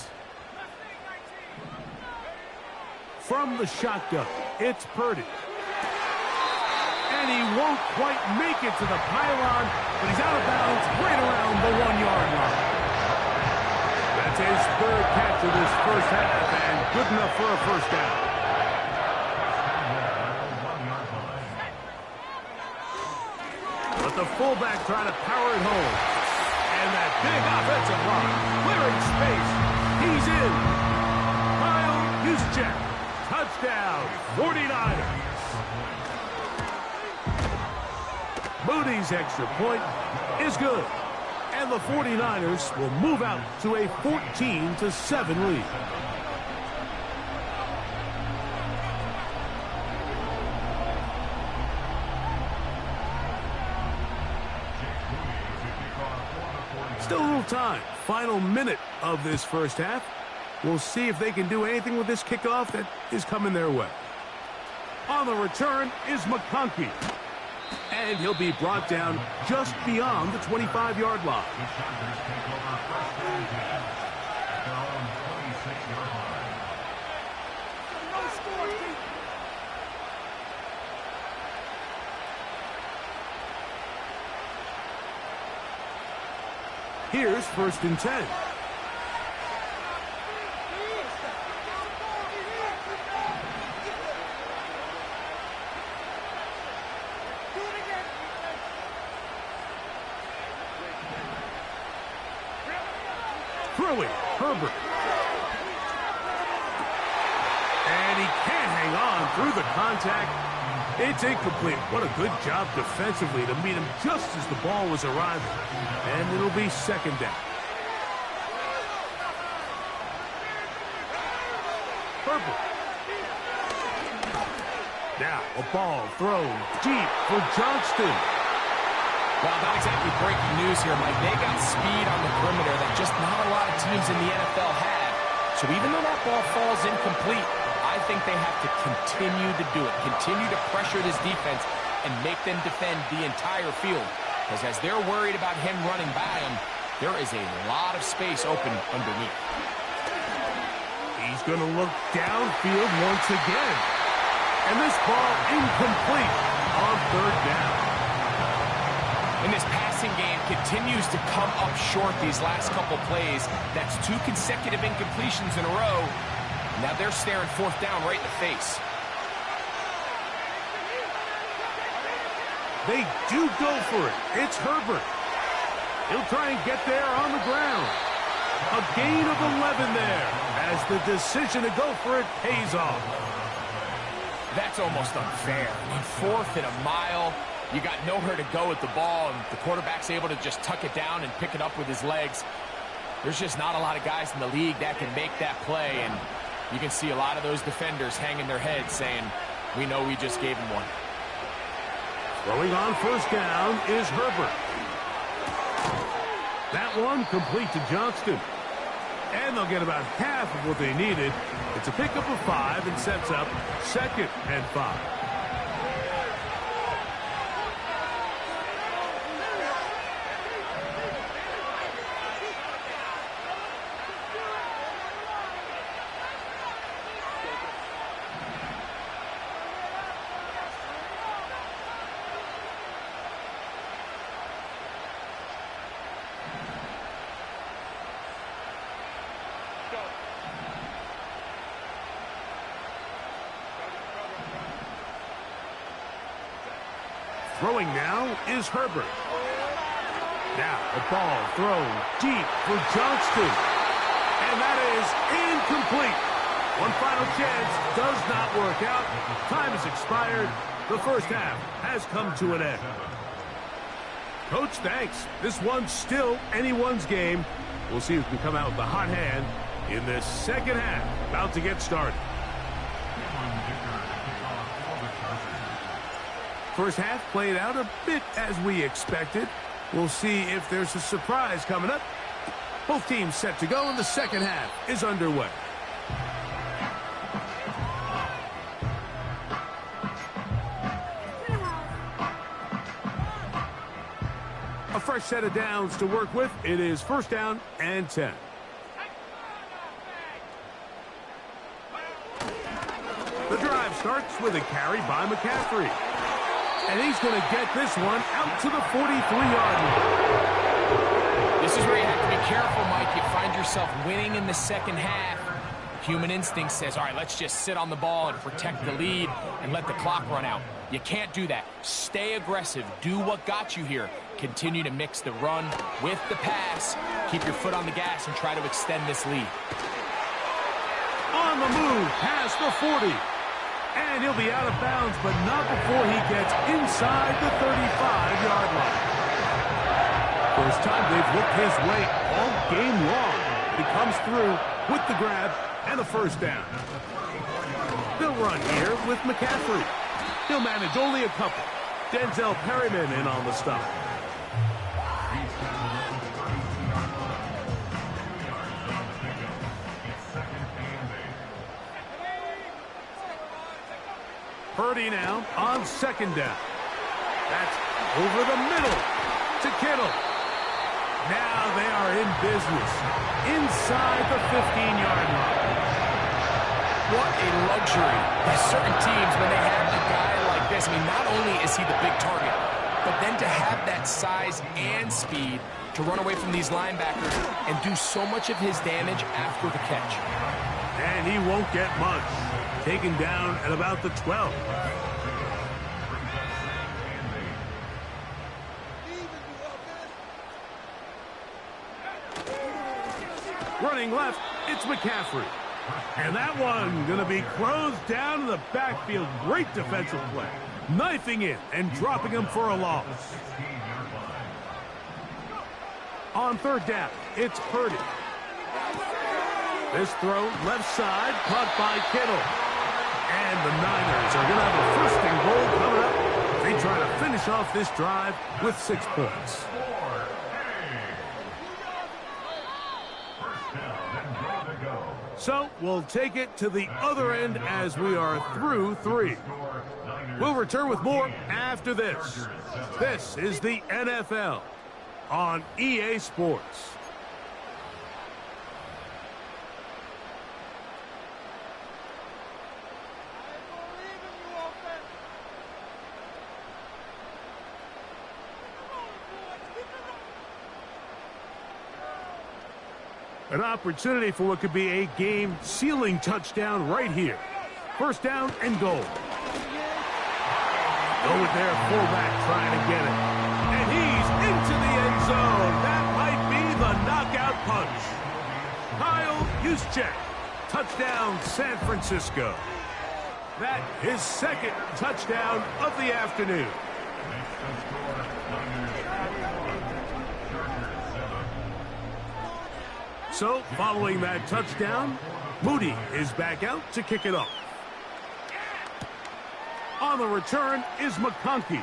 From the shotgun, it's Purdy. And he won't quite make it to the pylon, but he's out of bounds right around the 1-yard line. That's his 3rd catch of this first half, and good enough for a 1st down. But the fullback trying to power it home. And that big offensive line clearing space. He's in. Kyle Juszczyk. Touchdown, 49ers. Moody's extra point is good. And the 49ers will move out to a 14-7 lead. Still a little time. Final minute of this first half. We'll see if they can do anything with this kickoff that is coming their way. On the return is McConkey. And he'll be brought down just beyond the 25-yard line. Here's 1st and 10. Throwing, Herbert. And he can't hang on through the contact. It's incomplete. What a good job defensively to meet him just as the ball was arriving. And it'll be 2nd down. Herbert. Now a ball thrown deep for Johnston. Well, not exactly breaking news here, Mike. They got speed on the perimeter that just not a lot of teams in the NFL have. So even though that ball falls incomplete, I think they have to continue to do it. Continue to pressure this defense and make them defend the entire field. Because as they're worried about him running by them, there is a lot of space open underneath. He's going to look downfield once again. And this ball incomplete on 3rd down. And this passing game continues to come up short these last couple plays. That's 2 consecutive incompletions in a row. Now they're staring 4th down right in the face. They do go for it. It's Herbert. He'll try and get there on the ground. A gain of 11 there as the decision to go for it pays off. That's almost unfair. I mean, 4th and a mile. You got nowhere to go with the ball, and the quarterback's able to just tuck it down and pick it up with his legs. There's just not a lot of guys in the league that can make that play, and you can see a lot of those defenders hanging their heads saying, we know we just gave him one. Throwing on 1st down is Herbert. That one complete to Johnston. And they'll get about half of what they needed. It's a pickup of 5 and sets up 2nd and 5. Throwing now is Herbert. Now the ball thrown deep for Johnston. And that is incomplete. One final chance does not work out. Time has expired. The first half has come to an end. Coach, thanks. This one's still anyone's game. We'll see who can come out with the hot hand in this second half. About to get started. First half played out a bit as we expected. We'll see if there's a surprise coming up. Both teams set to go, and the second half is underway. A fresh set of downs to work with. It is first down and 10. The drive starts with a carry by McCaffrey. And he's going to get this one out to the 43-yard line. This is where you have to be careful, Mike. You find yourself winning in the second half. Human instinct says, all right, let's just sit on the ball and protect the lead and let the clock run out. You can't do that. Stay aggressive. Do what got you here. Continue to mix the run with the pass. Keep your foot on the gas and try to extend this lead. On the move, past the 40. And he'll be out of bounds, but not before he gets inside the 35-yard line. First time they've looked his way all game long. He comes through with the grab and a first down. They'll run here with McCaffrey. He'll manage only a couple. Denzel Perryman in on the stop. Purdy now on second down. That's over the middle to Kittle. Now they are in business inside the 15-yard line. What a luxury. There's certain teams, when they have a guy like this, I mean, not only is he the big target, but then to have that size and speed to run away from these linebackers and do so much of his damage after the catch. And he won't get much. Taken down at about the 12. Running left, it's McCaffrey. And that one going to be closed down in the backfield. Great defensive play. Knifing in and dropping him for a loss. On third down, it's Purdy. This throw left side, caught by Kittle. And the Niners are going to have a first and goal coming up. They try to finish off this drive with 6 points. So we'll take it to the other end as we are through 3. We'll return with more after this. This is the NFL on EA Sports. An opportunity for what could be a game-sealing touchdown right here. First down and goal. Go with their fullback trying to get it. And he's into the end zone. That might be the knockout punch. Kyle Juszczyk. Touchdown, San Francisco. That his second touchdown of the afternoon. So, following that touchdown, Moody is back out to kick it off. On the return is McConkey.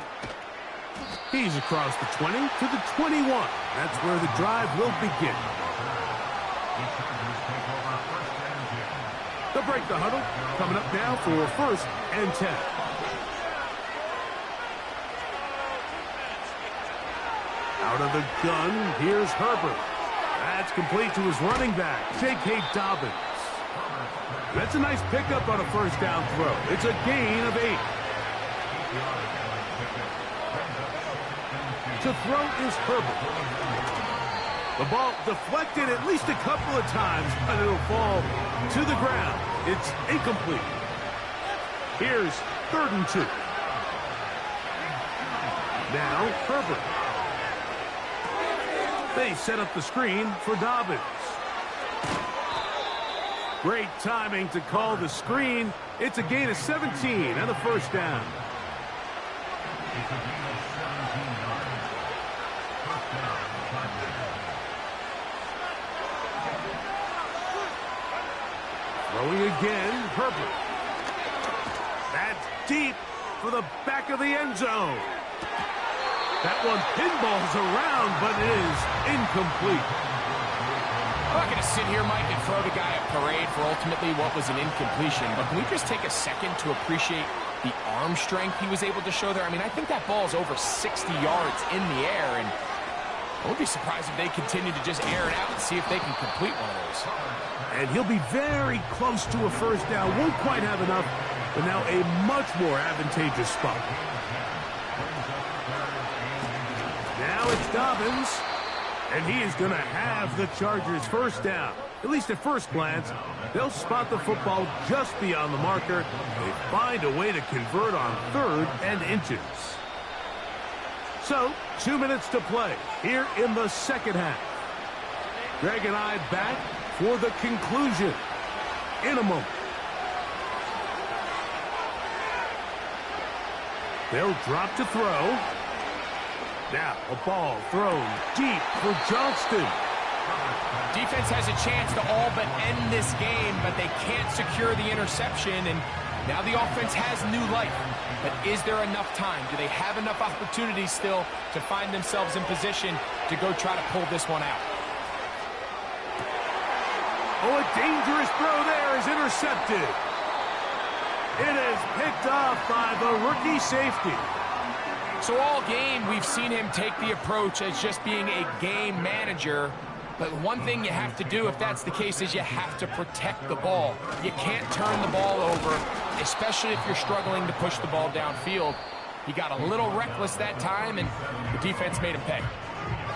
He's across the 20 to the 21. That's where the drive will begin. They'll break the huddle. Coming up now for first and 10. Out of the gun, here's Herbert. That's complete to his running back, J.K. Dobbins. That's a nice pickup on a first down throw. It's a gain of 8. To throw is Herbert. The ball deflected at least a couple of times, but it'll fall to the ground. It's incomplete. Here's 3rd and 2. Now Herbert. They set up the screen for Dobbins. Great timing to call the screen. It's a gain of 17 and a first down. It's a gain of 17 yards. First down, Chargers. Throwing again, Herbert. That's deep for the back of the end zone. That one pinballs around, but it is incomplete. I'm not going to sit here, Mike, and throw the guy a parade for ultimately what was an incompletion, but can we just take a second to appreciate the arm strength he was able to show there? I mean, I think that ball is over 60 yards in the air, and I wouldn't be surprised if they continue to just air it out and see if they can complete one of those. And he'll be very close to a first down. Won't quite have enough, but now a much more advantageous spot. Now it's Dobbins, and he is going to have the Chargers first down. At least at first glance, they'll spot the football just beyond the marker. They find a way to convert on 3rd and inches. So, 2 minutes to play here in the second half. Greg and I back for the conclusion in a moment. They'll drop to throw. Now a ball thrown deep for Johnston. Defense has a chance to all but end this game, but they can't secure the interception, and now the offense has new life. But is there enough time? Do they have enough opportunities still to find themselves in position to go try to pull this one out? Oh, a dangerous throw there is intercepted. It is picked off by the rookie safety. So all game, we've seen him take the approach as just being a game manager. But one thing you have to do, if that's the case, is you have to protect the ball. You can't turn the ball over, especially if you're struggling to push the ball downfield. He got a little reckless that time, and the defense made him pay.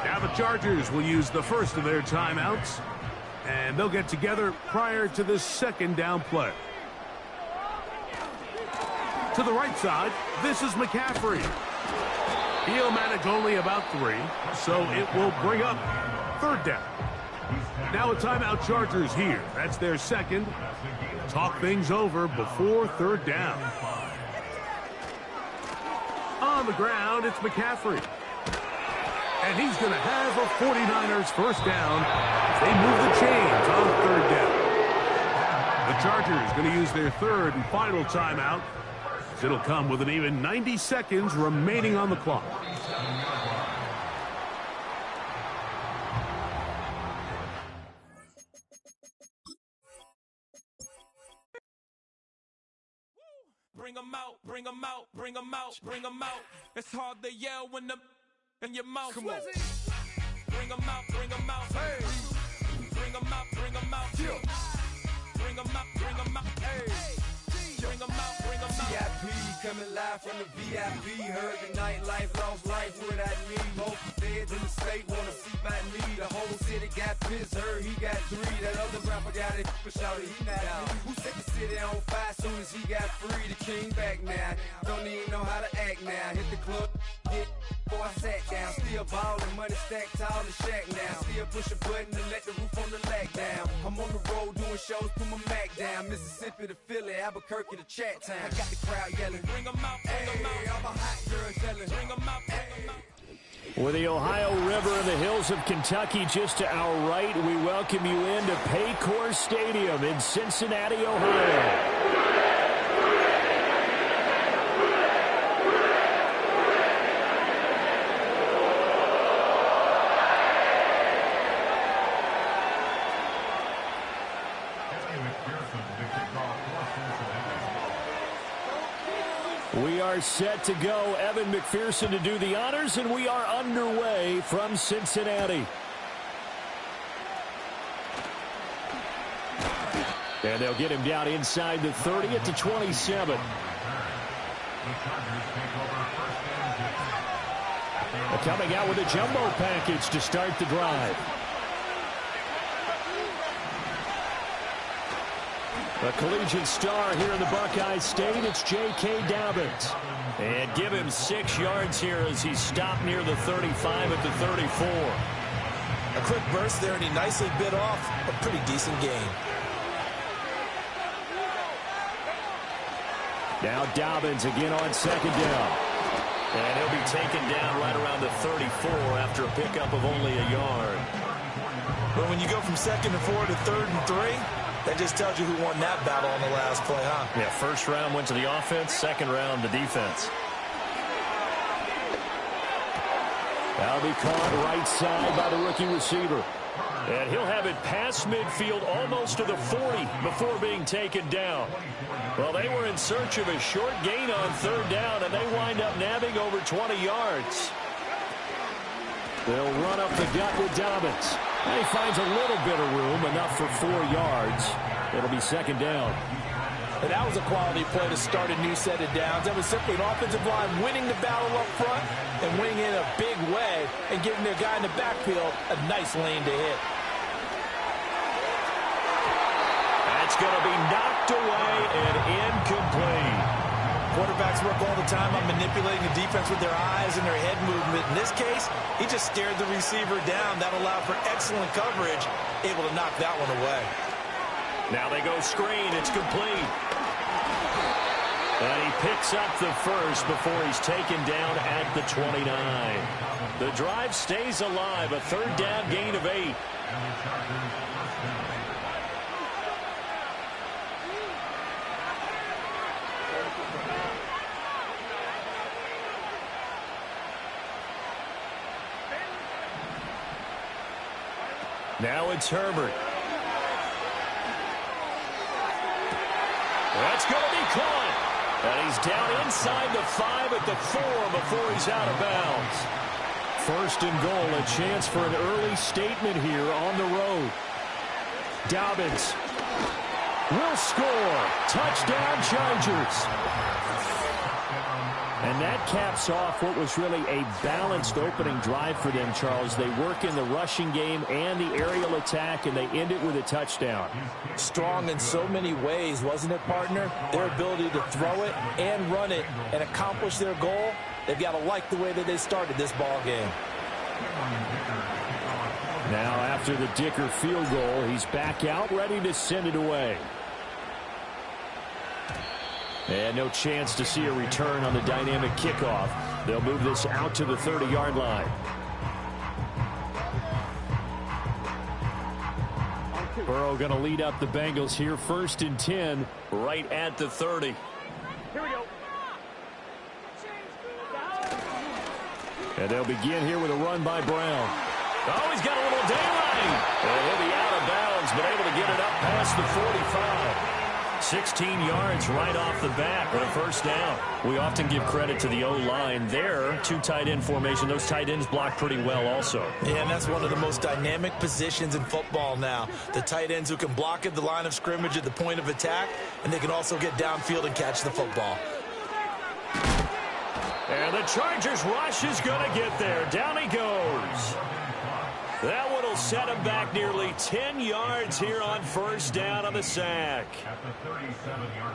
Now the Chargers will use the first of their timeouts, and they'll get together prior to this second down play. To the right side, this is McCaffrey. He'll manage only about 3, so it will bring up 3rd down. Now a timeout Chargers here. That's their second. Talk things over before 3rd down. On the ground, it's McCaffrey. And he's going to have a 49ers first down. They move the chains on 3rd down. The Chargers going to use their 3rd and final timeout. It'll come with an even 90 seconds remaining on the clock. Bring 'em out, bring 'em out, bring 'em out, bring 'em out. It's hard to yell when the in your mouth. Come on. Bring 'em out, bring 'em out. Hey. Bring 'em out, bring 'em out. Yeah. Bring 'em out, bring 'em out. Hey. Bring 'em out, bring 'em out. VIP coming live from the VIP. Heard the nightlife, lost life without me. Both feds in the state wanna see by me. The whole city got pissed, heard he got 3. That other rapper got it, but shouted he not out. Who set the city on fire soon as he got free? The king back now, don't even know how to act now. Hit the club, get before I sat down. Still ballin', money stacked tall in shack now. Still push a button and let the roof on the lag down. I'm on the road doing shows, put my Mac down. Mississippi to Philly, Albuquerque to Chat Town. I got the crowd yelling, bring 'em out, bring 'em out. I'm a hot girl yelling, bring 'em out, bring 'em out. With the Ohio River and the hills of Kentucky just to our right, we welcome you into Paycor Stadium in Cincinnati, Ohio. We are set to go. Evan McPherson to do the honors, and we are underway from Cincinnati. And they'll get him down inside the 30 at the 27. Coming out with a jumbo package to start the drive. A collegiate star here in the Buckeye State, it's J.K. Dobbins. And give him 6 yards here as he's stopped near the 35 at the 34. A quick burst there, and he nicely bit off a pretty decent gain. Now Dobbins again on second down. And he'll be taken down right around the 34 after a pickup of only a yard. But when you go from 2nd and 4 to 3rd and 3, that just tells you who won that battle on the last play, huh? Yeah, first round went to the offense, second round the defense. That'll be caught right side by the rookie receiver. And he'll have it past midfield almost to the 40 before being taken down. Well, they were in search of a short gain on 3rd down, and they wind up nabbing over 20 yards. They'll run up the gut with Dobbins. And he finds a little bit of room, enough for 4 yards. It'll be 2nd down. And that was a quality play to start a new set of downs. That was simply an offensive line winning the battle up front and winning in a big way and giving their guy in the backfield a nice lane to hit. That's going to be knocked away and incomplete. Quarterbacks work all the time on manipulating the defense with their eyes and their head movement. In this case, he just stared the receiver down. That allowed for excellent coverage, able to knock that one away. Now they go screen. It's complete. And he picks up the first before he's taken down at the 29. The drive stays alive. A 3rd down gain of 8. Now it's Herbert. That's going to be caught. And he's down inside the 5 at the 4 before he's out of bounds. 1st and goal, a chance for an early statement here on the road. Dobbins will score. Touchdown, Chargers. And that caps off what was really a balanced opening drive for them, Charles. They work in the rushing game and the aerial attack, and they end it with a touchdown. Strong in so many ways, wasn't it, partner? Their ability to throw it and run it and accomplish their goal, they've got to like the way that they started this ball game. Now, after the Dicker field goal, he's back out, ready to send it away. And no chance to see a return on the dynamic kickoff. They'll move this out to the 30-yard line. Burrow going to lead up the Bengals here. 1st and 10, right at the 30. Here we go. And they'll begin here with a run by Brown. Oh, he's got a little daylight. And he'll be out of bounds, but able to get it up past the 45. 16 yards right off the bat for a 1st down. We often give credit to the O-line there. 2 tight end formation. Those tight ends block pretty well also. Yeah, and that's one of the most dynamic positions in football now. The tight ends who can block at the line of scrimmage at the point of attack, and they can also get downfield and catch the football. And the Chargers rush is going to get there. Down he goes. That one will set him back nearly 10 yards here on 1st down on the sack. At the 37-yard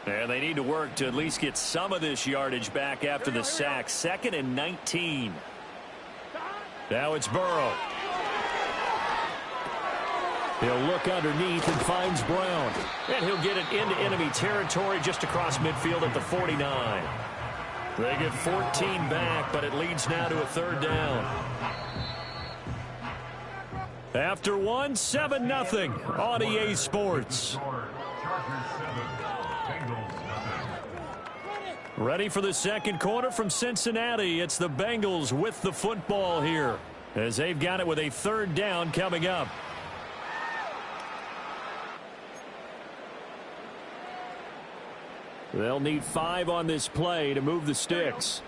line. And they need to work to at least get some of this yardage back after the sack. 2nd and 19. Now it's Burrow. He'll look underneath and finds Brown. And he'll get it into enemy territory just across midfield at the 49. They get 14 back, but it leads now to a 3rd down. After one, 7-0 on EA Sports. Ready for the second quarter from Cincinnati. It's the Bengals with the football here, as they've got it with a 3rd down coming up. They'll need 5 on this play to move the sticks.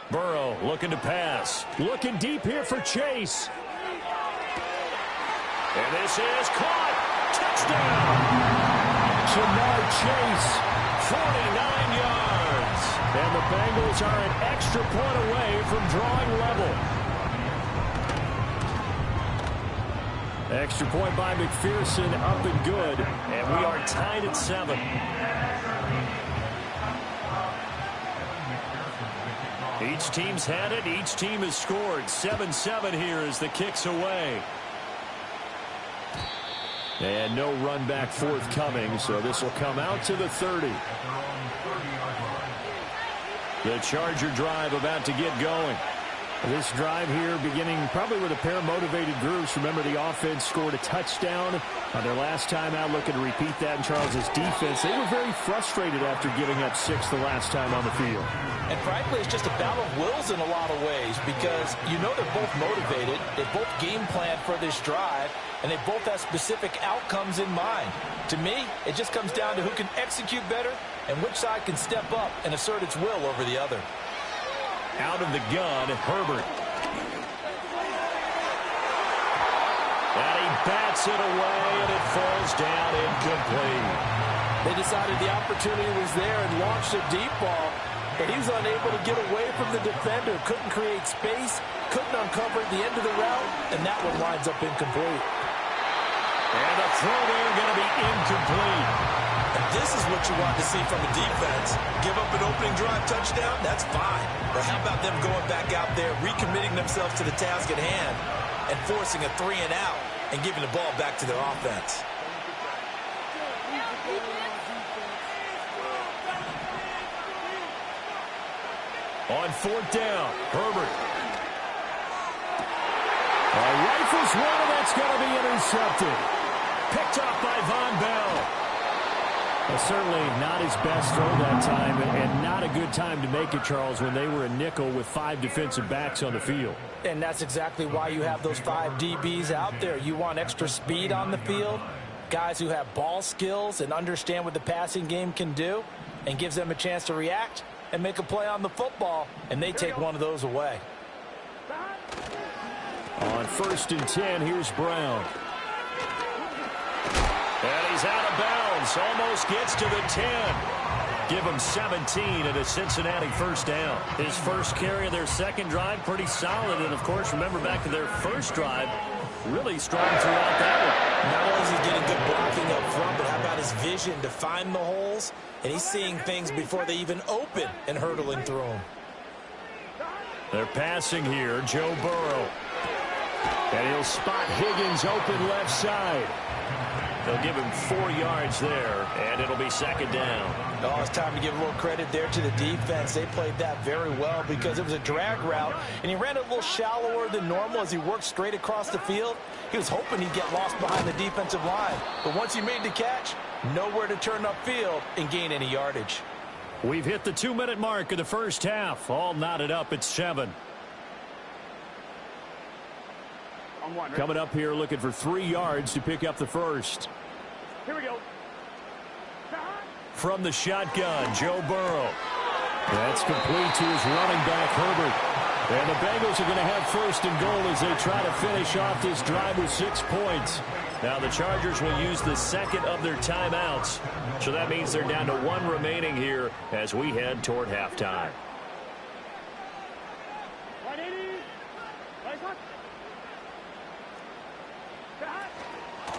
Burrow looking to pass. Looking deep here for Chase. And this is caught. Touchdown. Jamar Chase, 49 yards. And the Bengals are an extra point away from drawing level. Extra point by McPherson, up and good. And we are tied at 7. Each team's had it. Each team has scored. 7-7 here as the kick's away. And no run back forthcoming, so this will come out to the 30. The Charger drive about to get going. This drive here beginning probably with a pair of motivated groups. Remember, the offense scored a touchdown on their last time out, looking to repeat that in Charles' defense. They were very frustrated after giving up 6 the last time on the field. And frankly, it's just a battle of wills in a lot of ways because you know they're both motivated. They both game plan for this drive, and they both have specific outcomes in mind. To me, it just comes down to who can execute better and which side can step up and assert its will over the other. Out of the gun, Herbert. And he bats it away, and it falls down incomplete. They decided the opportunity was there and launched a deep ball, but he was unable to get away from the defender. Couldn't create space, couldn't uncover the end of the route, and that one winds up incomplete. And the throw there going to be incomplete. And this is what you want to see from a defense. Give up an opening drive touchdown, that's fine. But how about them going back out there, recommitting themselves to the task at hand, and forcing a 3-and-out and giving the ball back to their offense. On 4th down, Herbert. Rifles one, and that's going to be intercepted. Picked up by Von Bell. Well, certainly not his best throw that time, and not a good time to make it, Charles, when they were a nickel with 5 defensive backs on the field. And that's exactly why you have those 5 DBs out there. You want extra speed on the field, guys who have ball skills and understand what the passing game can do, and gives them a chance to react and make a play on the football, and they take one of those away. On 1st and 10, here's Brown. And he's out of bounds. Almost gets to the 10. Give him 17 and a Cincinnati first down. His first carry of their second drive, pretty solid. And, of course, remember back to their first drive, really strong throughout that one. Not only is he getting good blocking up front, but how about his vision to find the holes? And he's seeing things before they even open and hurdling through them. They're passing here, Joe Burrow. And he'll spot Higgins open left side. They'll give him 4 yards there, and it'll be 2nd down. Oh, it's time to give a little credit there to the defense. They played that very well because it was a drag route, and he ran a little shallower than normal as he worked straight across the field. He was hoping he'd get lost behind the defensive line. But once he made the catch, nowhere to turn upfield and gain any yardage. We've hit the 2-minute mark of the first half. All knotted up at 7. Coming up here looking for 3 yards to pick up the first. Here we go. From the shotgun, Joe Burrow. That's complete to his running back, Herbert. And the Bengals are going to have 1st and goal as they try to finish off this drive with 6 points. Now the Chargers will use the 2nd of their timeouts. So that means they're down to 1 remaining here as we head toward halftime.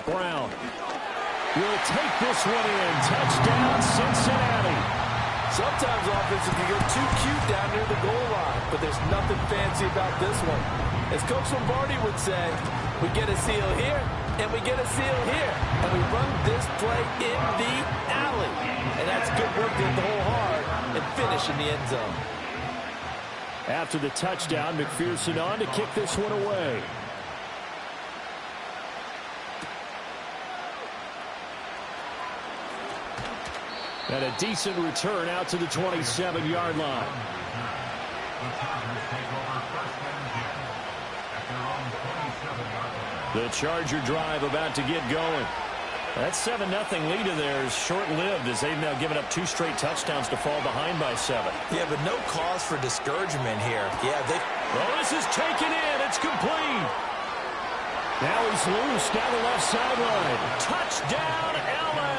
Brown will take this one in. Touchdown, Cincinnati. Sometimes offenses can get too cute down near the goal line, but there's nothing fancy about this one. As Coach Lombardi would say, we get a seal here, and we get a seal here, and we run this play in the alley. And that's good work to hit the hole hard and finish in the end zone. After the touchdown, McPherson on to kick this one away. And a decent return out to the 27-yard line. The Charger drive about to get going. That 7-0 lead in there is short-lived as they've now given up 2 straight touchdowns to fall behind by 7. Yeah, but no cause for discouragement here. Yeah, well, this is taken in. It's complete. Now he's loose down the left sideline. Touchdown, L.A.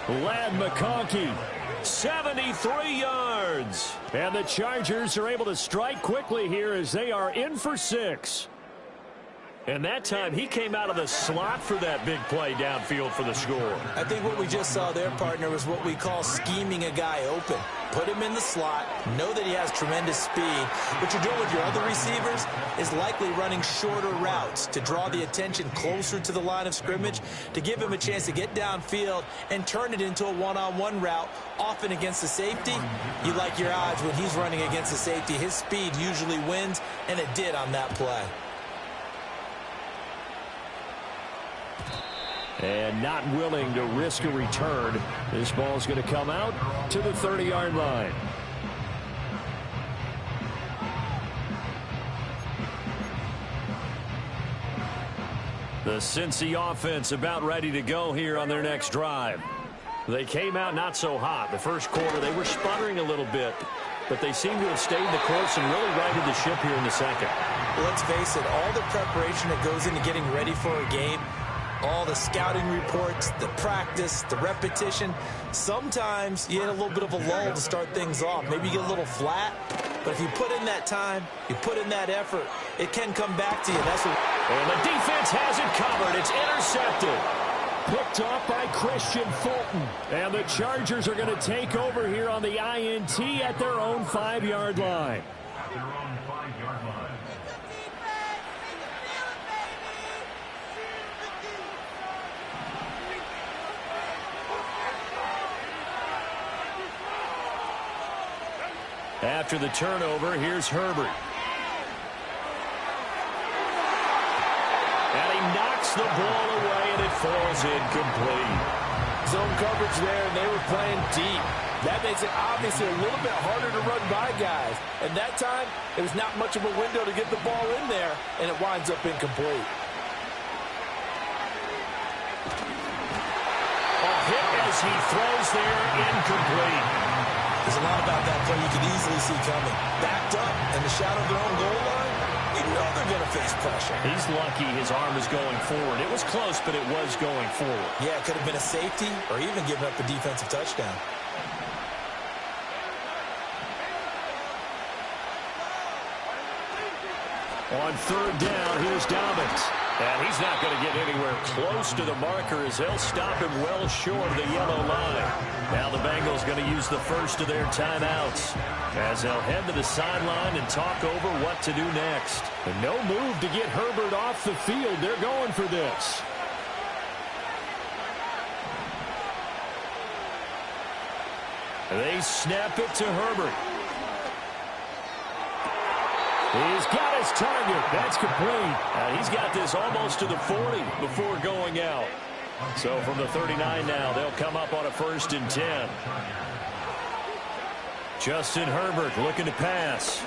Ladd McConkey, 73 yards. And the Chargers are able to strike quickly here as they are in for 6. And that time, he came out of the slot for that big play downfield for the score. I think what we just saw there, partner, was what we call scheming a guy open. Put him in the slot, know that he has tremendous speed. What you're doing with your other receivers is likely running shorter routes to draw the attention closer to the line of scrimmage, to give him a chance to get downfield and turn it into a one-on-one route, often against the safety. You like your odds when he's running against the safety. His speed usually wins, and it did on that play. And not willing to risk a return. This ball's going to come out to the 30-yard line. The Cincy offense about ready to go here on their next drive. They came out not so hot. The first quarter, they were sputtering a little bit, but they seem to have stayed the course and really righted the ship here in the second. Well, let's face it, all the preparation that goes into getting ready for a game, all the scouting reports, the practice, the repetition. Sometimes you hit a little bit of a lull to start things off. Maybe you get a little flat. But if you put in that time, you put in that effort, it can come back to you. That's what. And the defense has it covered. It's intercepted. Picked off by Christian Fulton. And the Chargers are going to take over here on the INT at their own 5-yard line. At their own 5-yard line. After the turnover, here's Herbert. And he knocks the ball away, and it falls incomplete. Zone coverage there, and they were playing deep. That makes it obviously a little bit harder to run by guys. And that time, it was not much of a window to get the ball in there, and it winds up incomplete. A hit as he throws there, incomplete. There's a lot about that play you can easily see coming. Backed up in the shadow of their own goal line, you know they're going to face pressure. He's lucky his arm is going forward. It was close, but it was going forward. Yeah, it could have been a safety or even given up a defensive touchdown. On third down, here's Dobbins. And he's not going to get anywhere close to the marker as they'll stop him well short of the yellow line. Now the Bengals going to use the first of their timeouts as they'll head to the sideline and talk over what to do next. And no move to get Herbert off the field. They're going for this. They snap it to Herbert. He's got his target. That's complete. And he's got this almost to the 40 before going out. So from the 39 now, they'll come up on a 1st and 10. Justin Herbert looking to pass.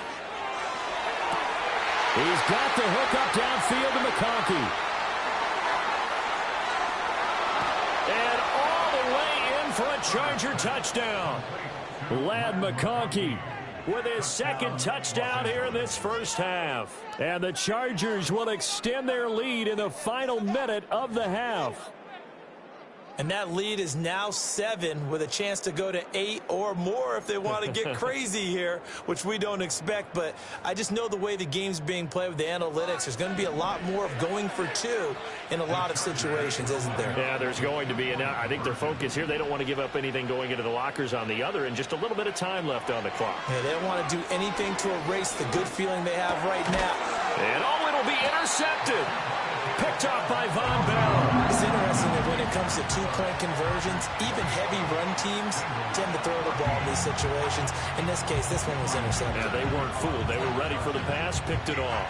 He's got the hook up downfield to McConkey. And all the way in for a Charger touchdown. Ladd McConkey with his second touchdown here in this first half. And the Chargers will extend their lead in the final minute of the half. And that lead is now 7 with a chance to go to 8 or more if they want to get crazy here, which we don't expect. But I just know the way the game's being played with the analytics, there's going to be a lot more of going for 2 in a lot of situations, isn't there? Yeah, there's going to be. And I think their focus here, they don't want to give up anything going into the lockers on the other, and just a little bit of time left on the clock. Yeah, they don't want to do anything to erase the good feeling they have right now. And it'll be intercepted. Picked off by Von Bell. It's interesting that when it comes to 2-point conversions, even heavy run teams tend to throw the ball in these situations. In this case, this one was intercepted. Yeah, they weren't fooled. They were ready for the pass, picked it off.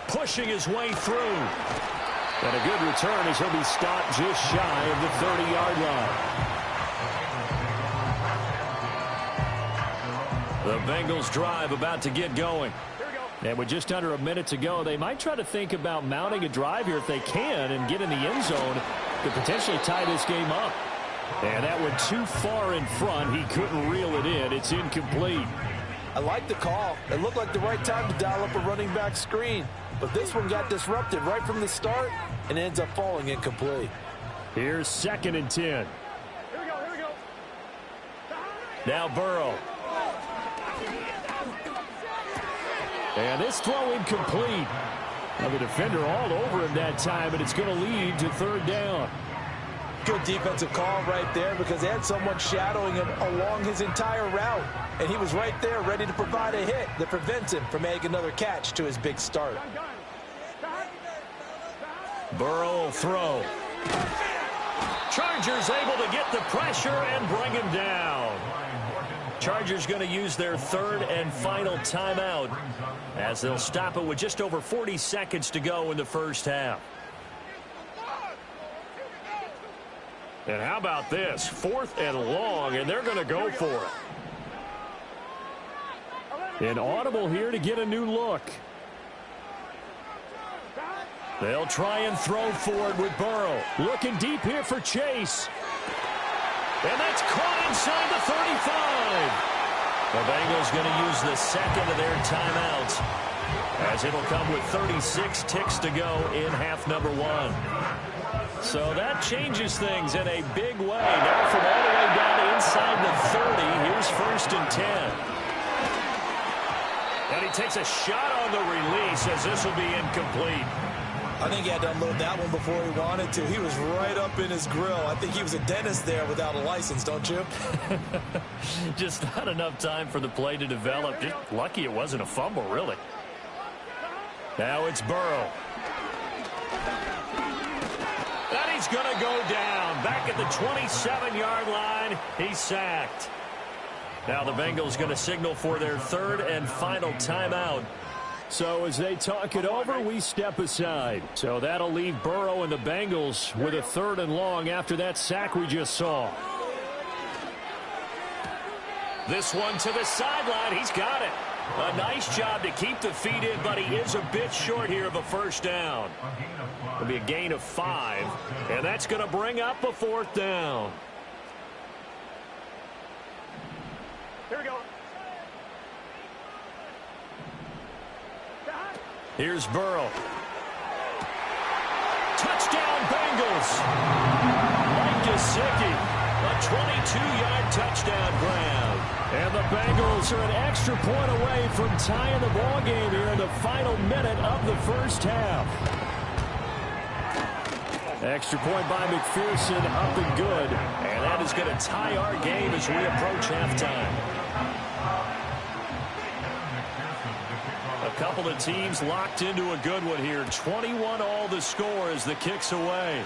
Pushing his way through. And a good return as he'll be stopped just shy of the 30-yard line. The Bengals drive about to get going. And with just under a minute to go, they might try to think about mounting a drive here if they can and get in the end zone to potentially tie this game up. And that went too far in front. He couldn't reel it in. It's incomplete. I like the call. It looked like the right time to dial up a running back screen. But this one got disrupted right from the start and ends up falling incomplete. Here's 2nd and 10. Here we go. Now Burrow. And this throw incomplete. Now the defender all over him that time, and it's going to lead to 3rd down. Good defensive call right there because they had someone shadowing him along his entire route. And he was right there ready to provide a hit that prevents him from making another catch to his big start. Burrow will throw. Chargers able to get the pressure and bring him down. Chargers going to use their 3rd and final timeout as they'll stop it with just over 40 seconds to go in the first half. And how about this? 4th and long, and they're going to go for it. An audible here to get a new look. They'll try and throw forward with Burrow. Looking deep here for Chase. And that's caught inside the 35. The Bengals going to use the 2nd of their timeouts as it'll come with 36 ticks to go in half number 1. So that changes things in a big way. Now from all the way down inside the 30, here's 1st and 10. And he takes a shot on the release as this will be incomplete. I think he had to unload that one before he wanted to. He was right up in his grill. I think he was a dentist there without a license, don't you? Just not enough time for the play to develop. Just lucky it wasn't a fumble, really. Now it's Burrow. And he's going to go down. Back at the 27-yard line, he's sacked. Now the Bengals going to signal for their 3rd and final timeout. So as they talk it over, we step aside. So that'll leave Burrow and the Bengals with a 3rd and long after that sack we just saw. This one to the sideline. He's got it. A nice job to keep the feet in, but he is a bit short here of a 1st down. It'll be a gain of 5, and that's going to bring up a 4th down. Here we go. Here's Burrow. Touchdown, Bengals. Mike Gesicki, a 22-yard touchdown grab. And the Bengals are an extra point away from tying the ball game here in the final minute of the first half. Extra point by McPherson, up and good. And that is going to tie our game as we approach halftime. A couple of teams locked into a good one here. 21 all the score as the kick's away.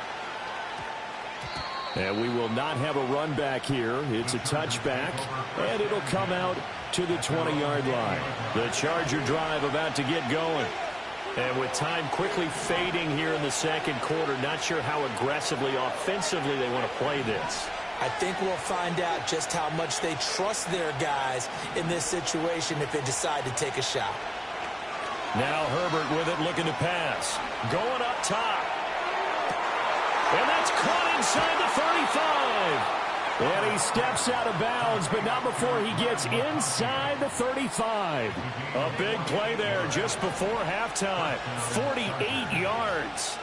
And we will not have a run back here. It's a touchback, and it'll come out to the 20-yard line. The Charger drive about to get going. And with time quickly fading here in the 2nd quarter, not sure how aggressively, offensively they want to play this. I think we'll find out just how much they trust their guys in this situation if they decide to take a shot. Now Herbert with it, looking to pass. Going up top. And that's caught inside the 35. And he steps out of bounds, but not before he gets inside the 35. A big play there just before halftime. 48 yards.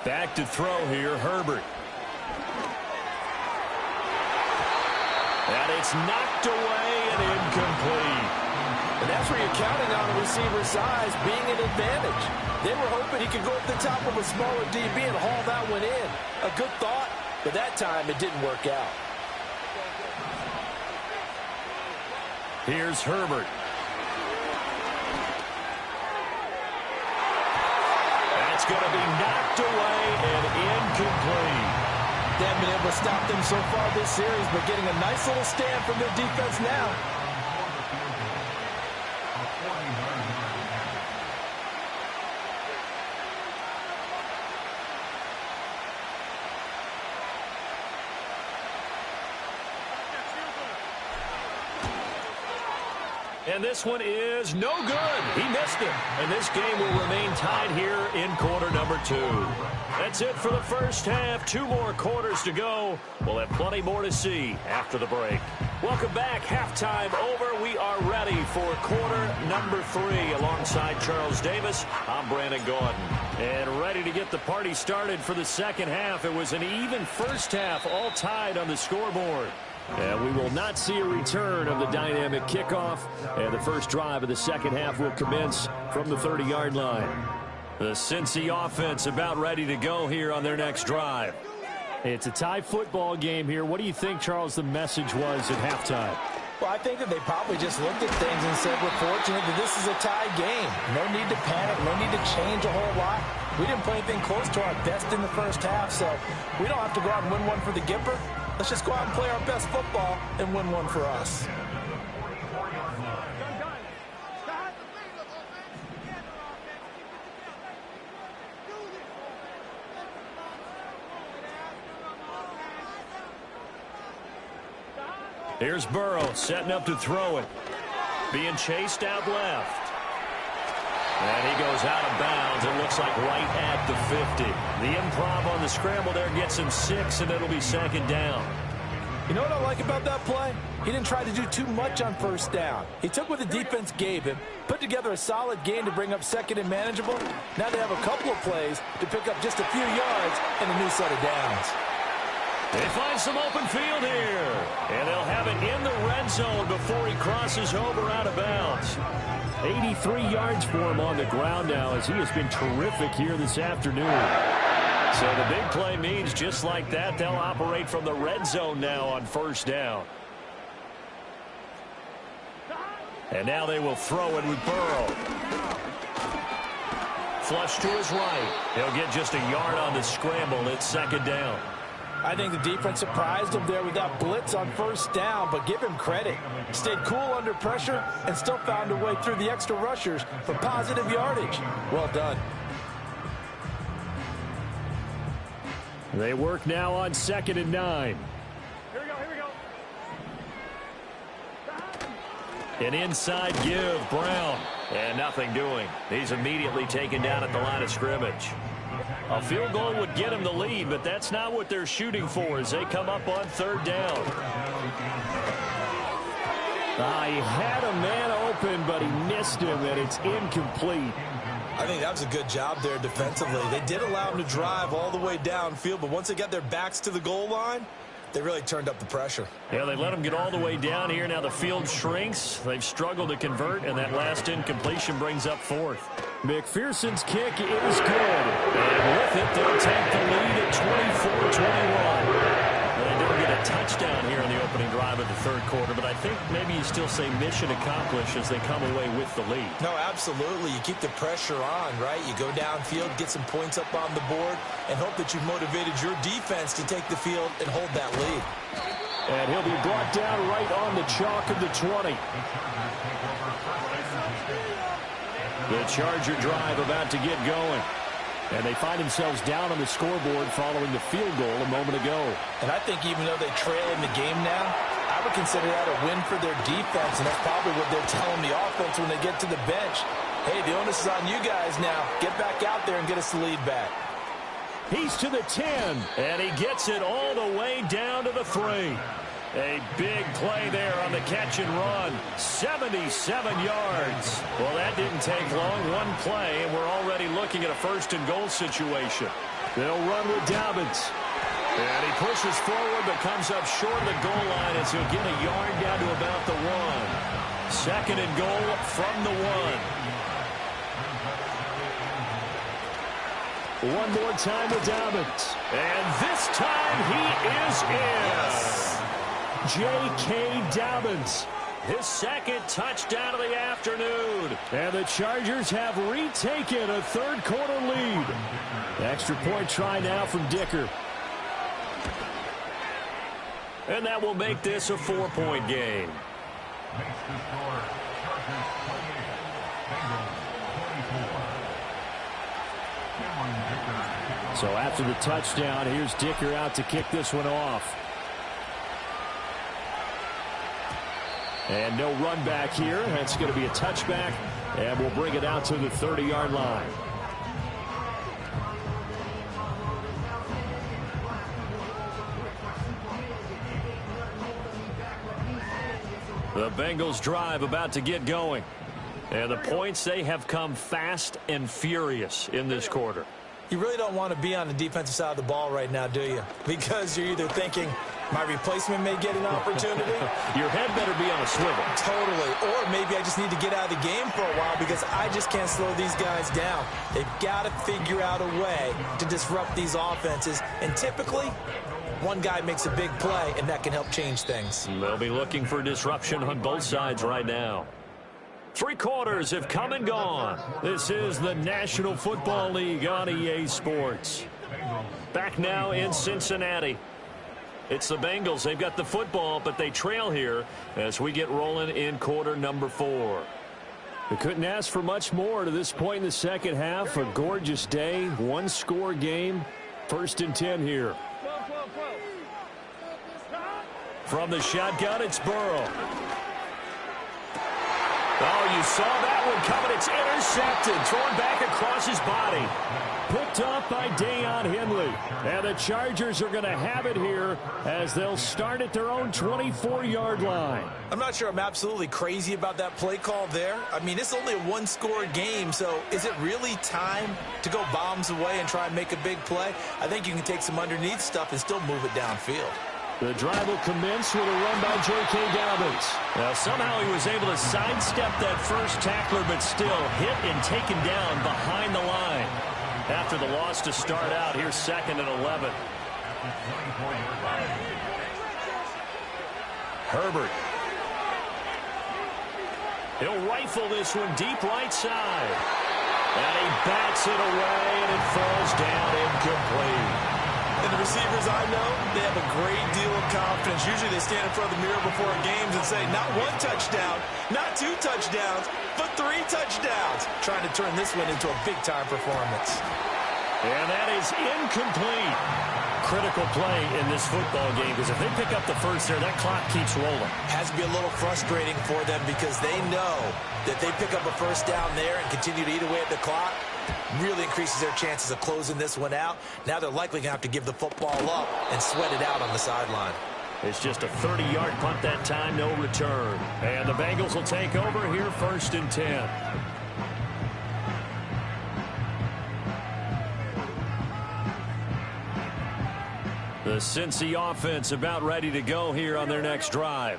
Back to throw here, Herbert. And it's knocked away and incomplete. And that's where you're counting on a receiver's size being an advantage. They were hoping he could go at the top of a smaller DB and haul that one in. A good thought, but that time it didn't work out. Here's Herbert. That's going to be knocked away and incomplete. They haven't been able to stop them so far this series, but getting a nice little stand from their defense now. And this one is no good. He missed it. And this game will remain tied here in quarter number 2. That's it for the first half. 2 more quarters to go. We'll have plenty more to see after the break. Welcome back. Halftime over. We are ready for quarter number 3. Alongside Charles Davis, I'm Brandon Gordon. And ready to get the party started for the second half. It was an even first half, all tied on the scoreboard. And we will not see a return of the dynamic kickoff. And the first drive of the second half will commence from the 30-yard line. The Cincy offense about ready to go here on their next drive. It's a tie football game here. What do you think, Charles, the message was at halftime? Well, I think that they probably just looked at things and said, we're fortunate that this is a tie game. No need to panic. No need to change a whole lot. We didn't play anything close to our best in the first half, so we don't have to go out and win one for the Gipper. Let's just go out and play our best football and win one for us. Here's Burrow setting up to throw it. Being chased out left. And he goes out of bounds. It looks like right at the 50. The improv on the scramble there gets him 6, and it'll be second down. You know what I like about that play? He didn't try to do too much on first down. He took what the defense gave him, put together a solid game to bring up second and manageable. Now they have a couple of plays to pick up just a few yards and a new set of downs. They find some open field here. And they'll have it in the red zone before he crosses over out of bounds. 83 yards for him on the ground now as he has been terrific here this afternoon. So the big play means just like that, they'll operate from the red zone now on first down. And now they will throw it with Burrow. Flush to his right. He'll get just a yard on the scramble. It's second down. I think the defense surprised him there with that blitz on first down, but give him credit. Stayed cool under pressure and still found a way through the extra rushers for positive yardage. Well done. They work now on 2nd and 9. Here we go. An inside give, Brown. And nothing doing. He's immediately taken down at the line of scrimmage. A field goal would get him the lead, but that's not what they're shooting for as they come up on third down. He had a man open, but he missed him, and it's incomplete. I think that was a good job there defensively. They did allow him to drive all the way downfield, but once they got their backs to the goal line, they really turned up the pressure. Yeah, they let him get all the way down here. Now the field shrinks. They've struggled to convert, and that last incompletion brings up 4th. McPherson's kick is good. And with it, they'll take the lead at 24-21. They don't get a touchdown here in the opening drive of the third quarter, but I think maybe you still say mission accomplished as they come away with the lead. No, absolutely. You keep the pressure on, right? You go downfield, get some points up on the board, and hope that you've motivated your defense to take the field and hold that lead. And he'll be brought down right on the chalk of the 20. The Charger drive about to get going. And they find themselves down on the scoreboard following the field goal a moment ago. And I think even though they trail in the game now, I would consider that a win for their defense, and that's probably what they're telling the offense when they get to the bench. Hey, the onus is on you guys now. Get back out there and get us the lead back. He's to the 10, and he gets it all the way down to the 3. A big play there on the catch and run. 77 yards. Well, that didn't take long. One play, and we're already looking at a 1st and goal situation. They'll run with Dobbins. And he pushes forward, but comes up short of the goal line as he'll get a yard down to about the 1. 2nd and goal from the 1. One more time with Dobbins. And this time he is in. Yes. J.K. Dobbins, his 2nd touchdown of the afternoon. And the Chargers have retaken a third quarter lead. Extra point try now from Dicker. And that will make this a 4-point game. So after the touchdown, here's Dicker out to kick this one off. And no run back here. That's going to be a touchback, and we'll bring it out to the 30-yard line. The Bengals drive about to get going. And the points, they have come fast and furious in this quarter. You really don't want to be on the defensive side of the ball right now, do you? Because you're either thinking, my replacement may get an opportunity. Your head better be on a swivel. Totally. Or maybe I just need to get out of the game for a while because I just can't slow these guys down. They've got to figure out a way to disrupt these offenses. And typically, one guy makes a big play, and that can help change things. They'll be looking for disruption on both sides right now. 3 quarters have come and gone. This is the National Football League on EA Sports. Back now in Cincinnati. It's the Bengals. They've got the football, but they trail here as we get rolling in quarter number 4. We couldn't ask for much more to this point in the second half. A gorgeous day, 1-score game. 1st and 10 here. From the shotgun, it's Burrow. Oh, you saw that one coming. It's intercepted. Thrown back across his body. Picked off by Deion Henley. And the Chargers are going to have it here as they'll start at their own 24-yard line. I'm not sure I'm absolutely crazy about that play call there. I mean, it's only a 1-score game, so is it really time to go bombs away and try and make a big play? I think you can take some underneath stuff and still move it downfield. The drive will commence with a run by J.K. Dobbins. Now, somehow he was able to sidestep that first tackler, but still hit and taken down behind the line. After the loss to start out, here's 2nd and 11. Herbert. He'll rifle this one deep right side. And he bats it away, and it falls down incomplete. And the receivers I know, they have a great deal of confidence. Usually they stand in front of the mirror before games and say, not 1 touchdown, not 2 touchdowns, but 3 touchdowns. Trying to turn this one into a big-time performance. And that is incomplete. Critical play in this football game because if they pick up the first there, that clock keeps rolling. Has to be a little frustrating for them because they know that they pick up a first down there and continue to eat away at the clock. Really increases their chances of closing this one out. Now they're likely going to have to give the football up and sweat it out on the sideline. It's just a 30-yard punt that time, no return. And the Bengals will take over here 1st and 10. The Cincy offense about ready to go here on their next drive.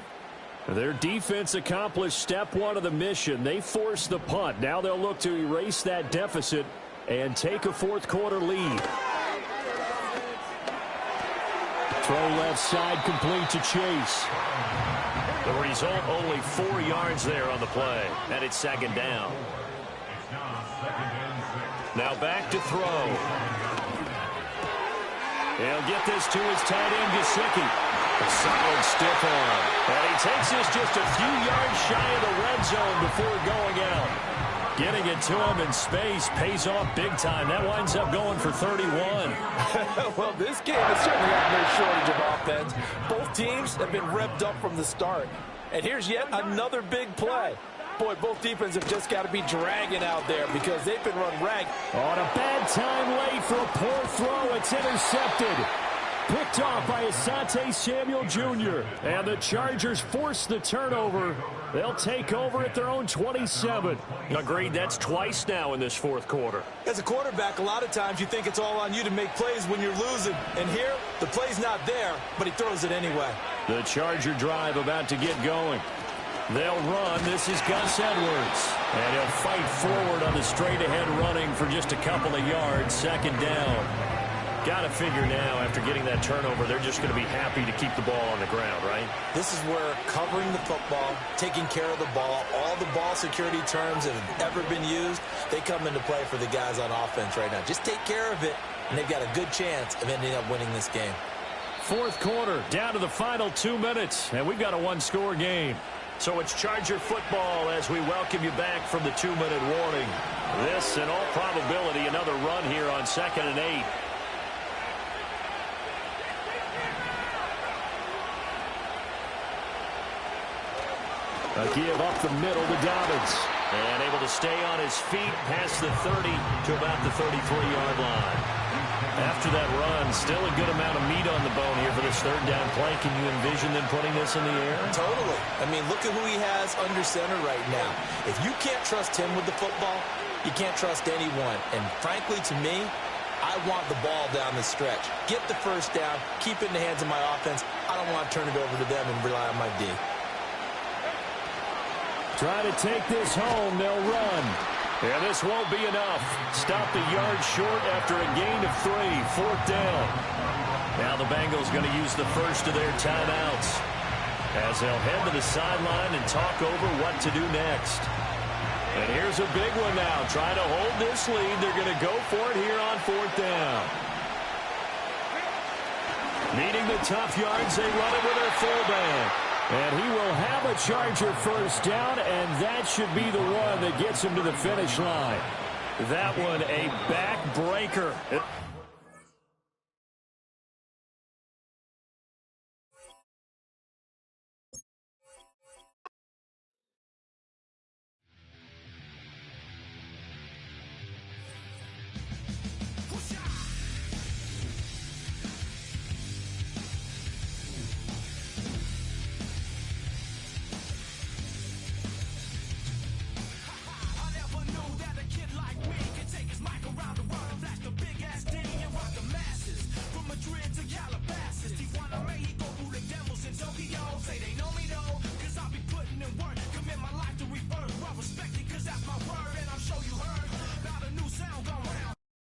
Their defense accomplished step 1 of the mission. They forced the punt. Now they'll look to erase that deficit and take a 4th quarter lead. Throw left side complete to Chase. The result, only 4 yards there on the play. And it's 2nd down. Now back to throw. He'll get this to his tight end, Gesicki. A solid stiff arm. And he takes this just a few yards shy of the red zone before going out. Getting it to him in space pays off big time. That winds up going for 31. Well, this game has certainly got no shortage of offense. Both teams have been revved up from the start. And here's yet another big play. Boy, both defenses have just got to be dragging out there because they've been run ragged. On a bad time late for a poor throw. It's intercepted. Picked off by Asante Samuel Jr. And the Chargers force the turnover. They'll take over at their own 27. Agreed, that's twice now in this 4th quarter. As a quarterback, a lot of times you think it's all on you to make plays when you're losing. And here, the play's not there, but he throws it anyway. The Charger drive about to get going. They'll run. This is Gus Edwards. And he'll fight forward on the straight-ahead running for just a couple of yards. 2nd down. Got to figure now, after getting that turnover, they're just going to be happy to keep the ball on the ground, right? This is where covering the football, taking care of the ball, all the ball security terms that have ever been used, they come into play for the guys on offense right now. Just take care of it, and they've got a good chance of ending up winning this game. 4th quarter, down to the final 2 minutes, and we've got a 1-score game. So it's Charger football as we welcome you back from the 2-minute warning. This, in all probability, another run here on 2nd and 8. A give up the middle to Dobbins. And able to stay on his feet past the 30 to about the 33-yard line. After that run, still a good amount of meat on the bone here for this third down play. Can you envision them putting this in the air? Totally. I mean, look at who he has under center right now. If you can't trust him with the football, you can't trust anyone. And frankly, to me, I want the ball down the stretch. Get the first down, keep it in the hands of my offense. I don't want to turn it over to them and rely on my D. Try to take this home. They'll run. And this won't be enough. Stop the yard short after a gain of 3. 4th down. Now the Bengals going to use the first of their timeouts as they'll head to the sideline and talk over what to do next. And here's a big one now. Trying to hold this lead. They're going to go for it here on 4th down. Needing the tough yards, they run it with their fullback. And he will have a Charger first down, and that should be the one that gets him to the finish line. That one a backbreaker.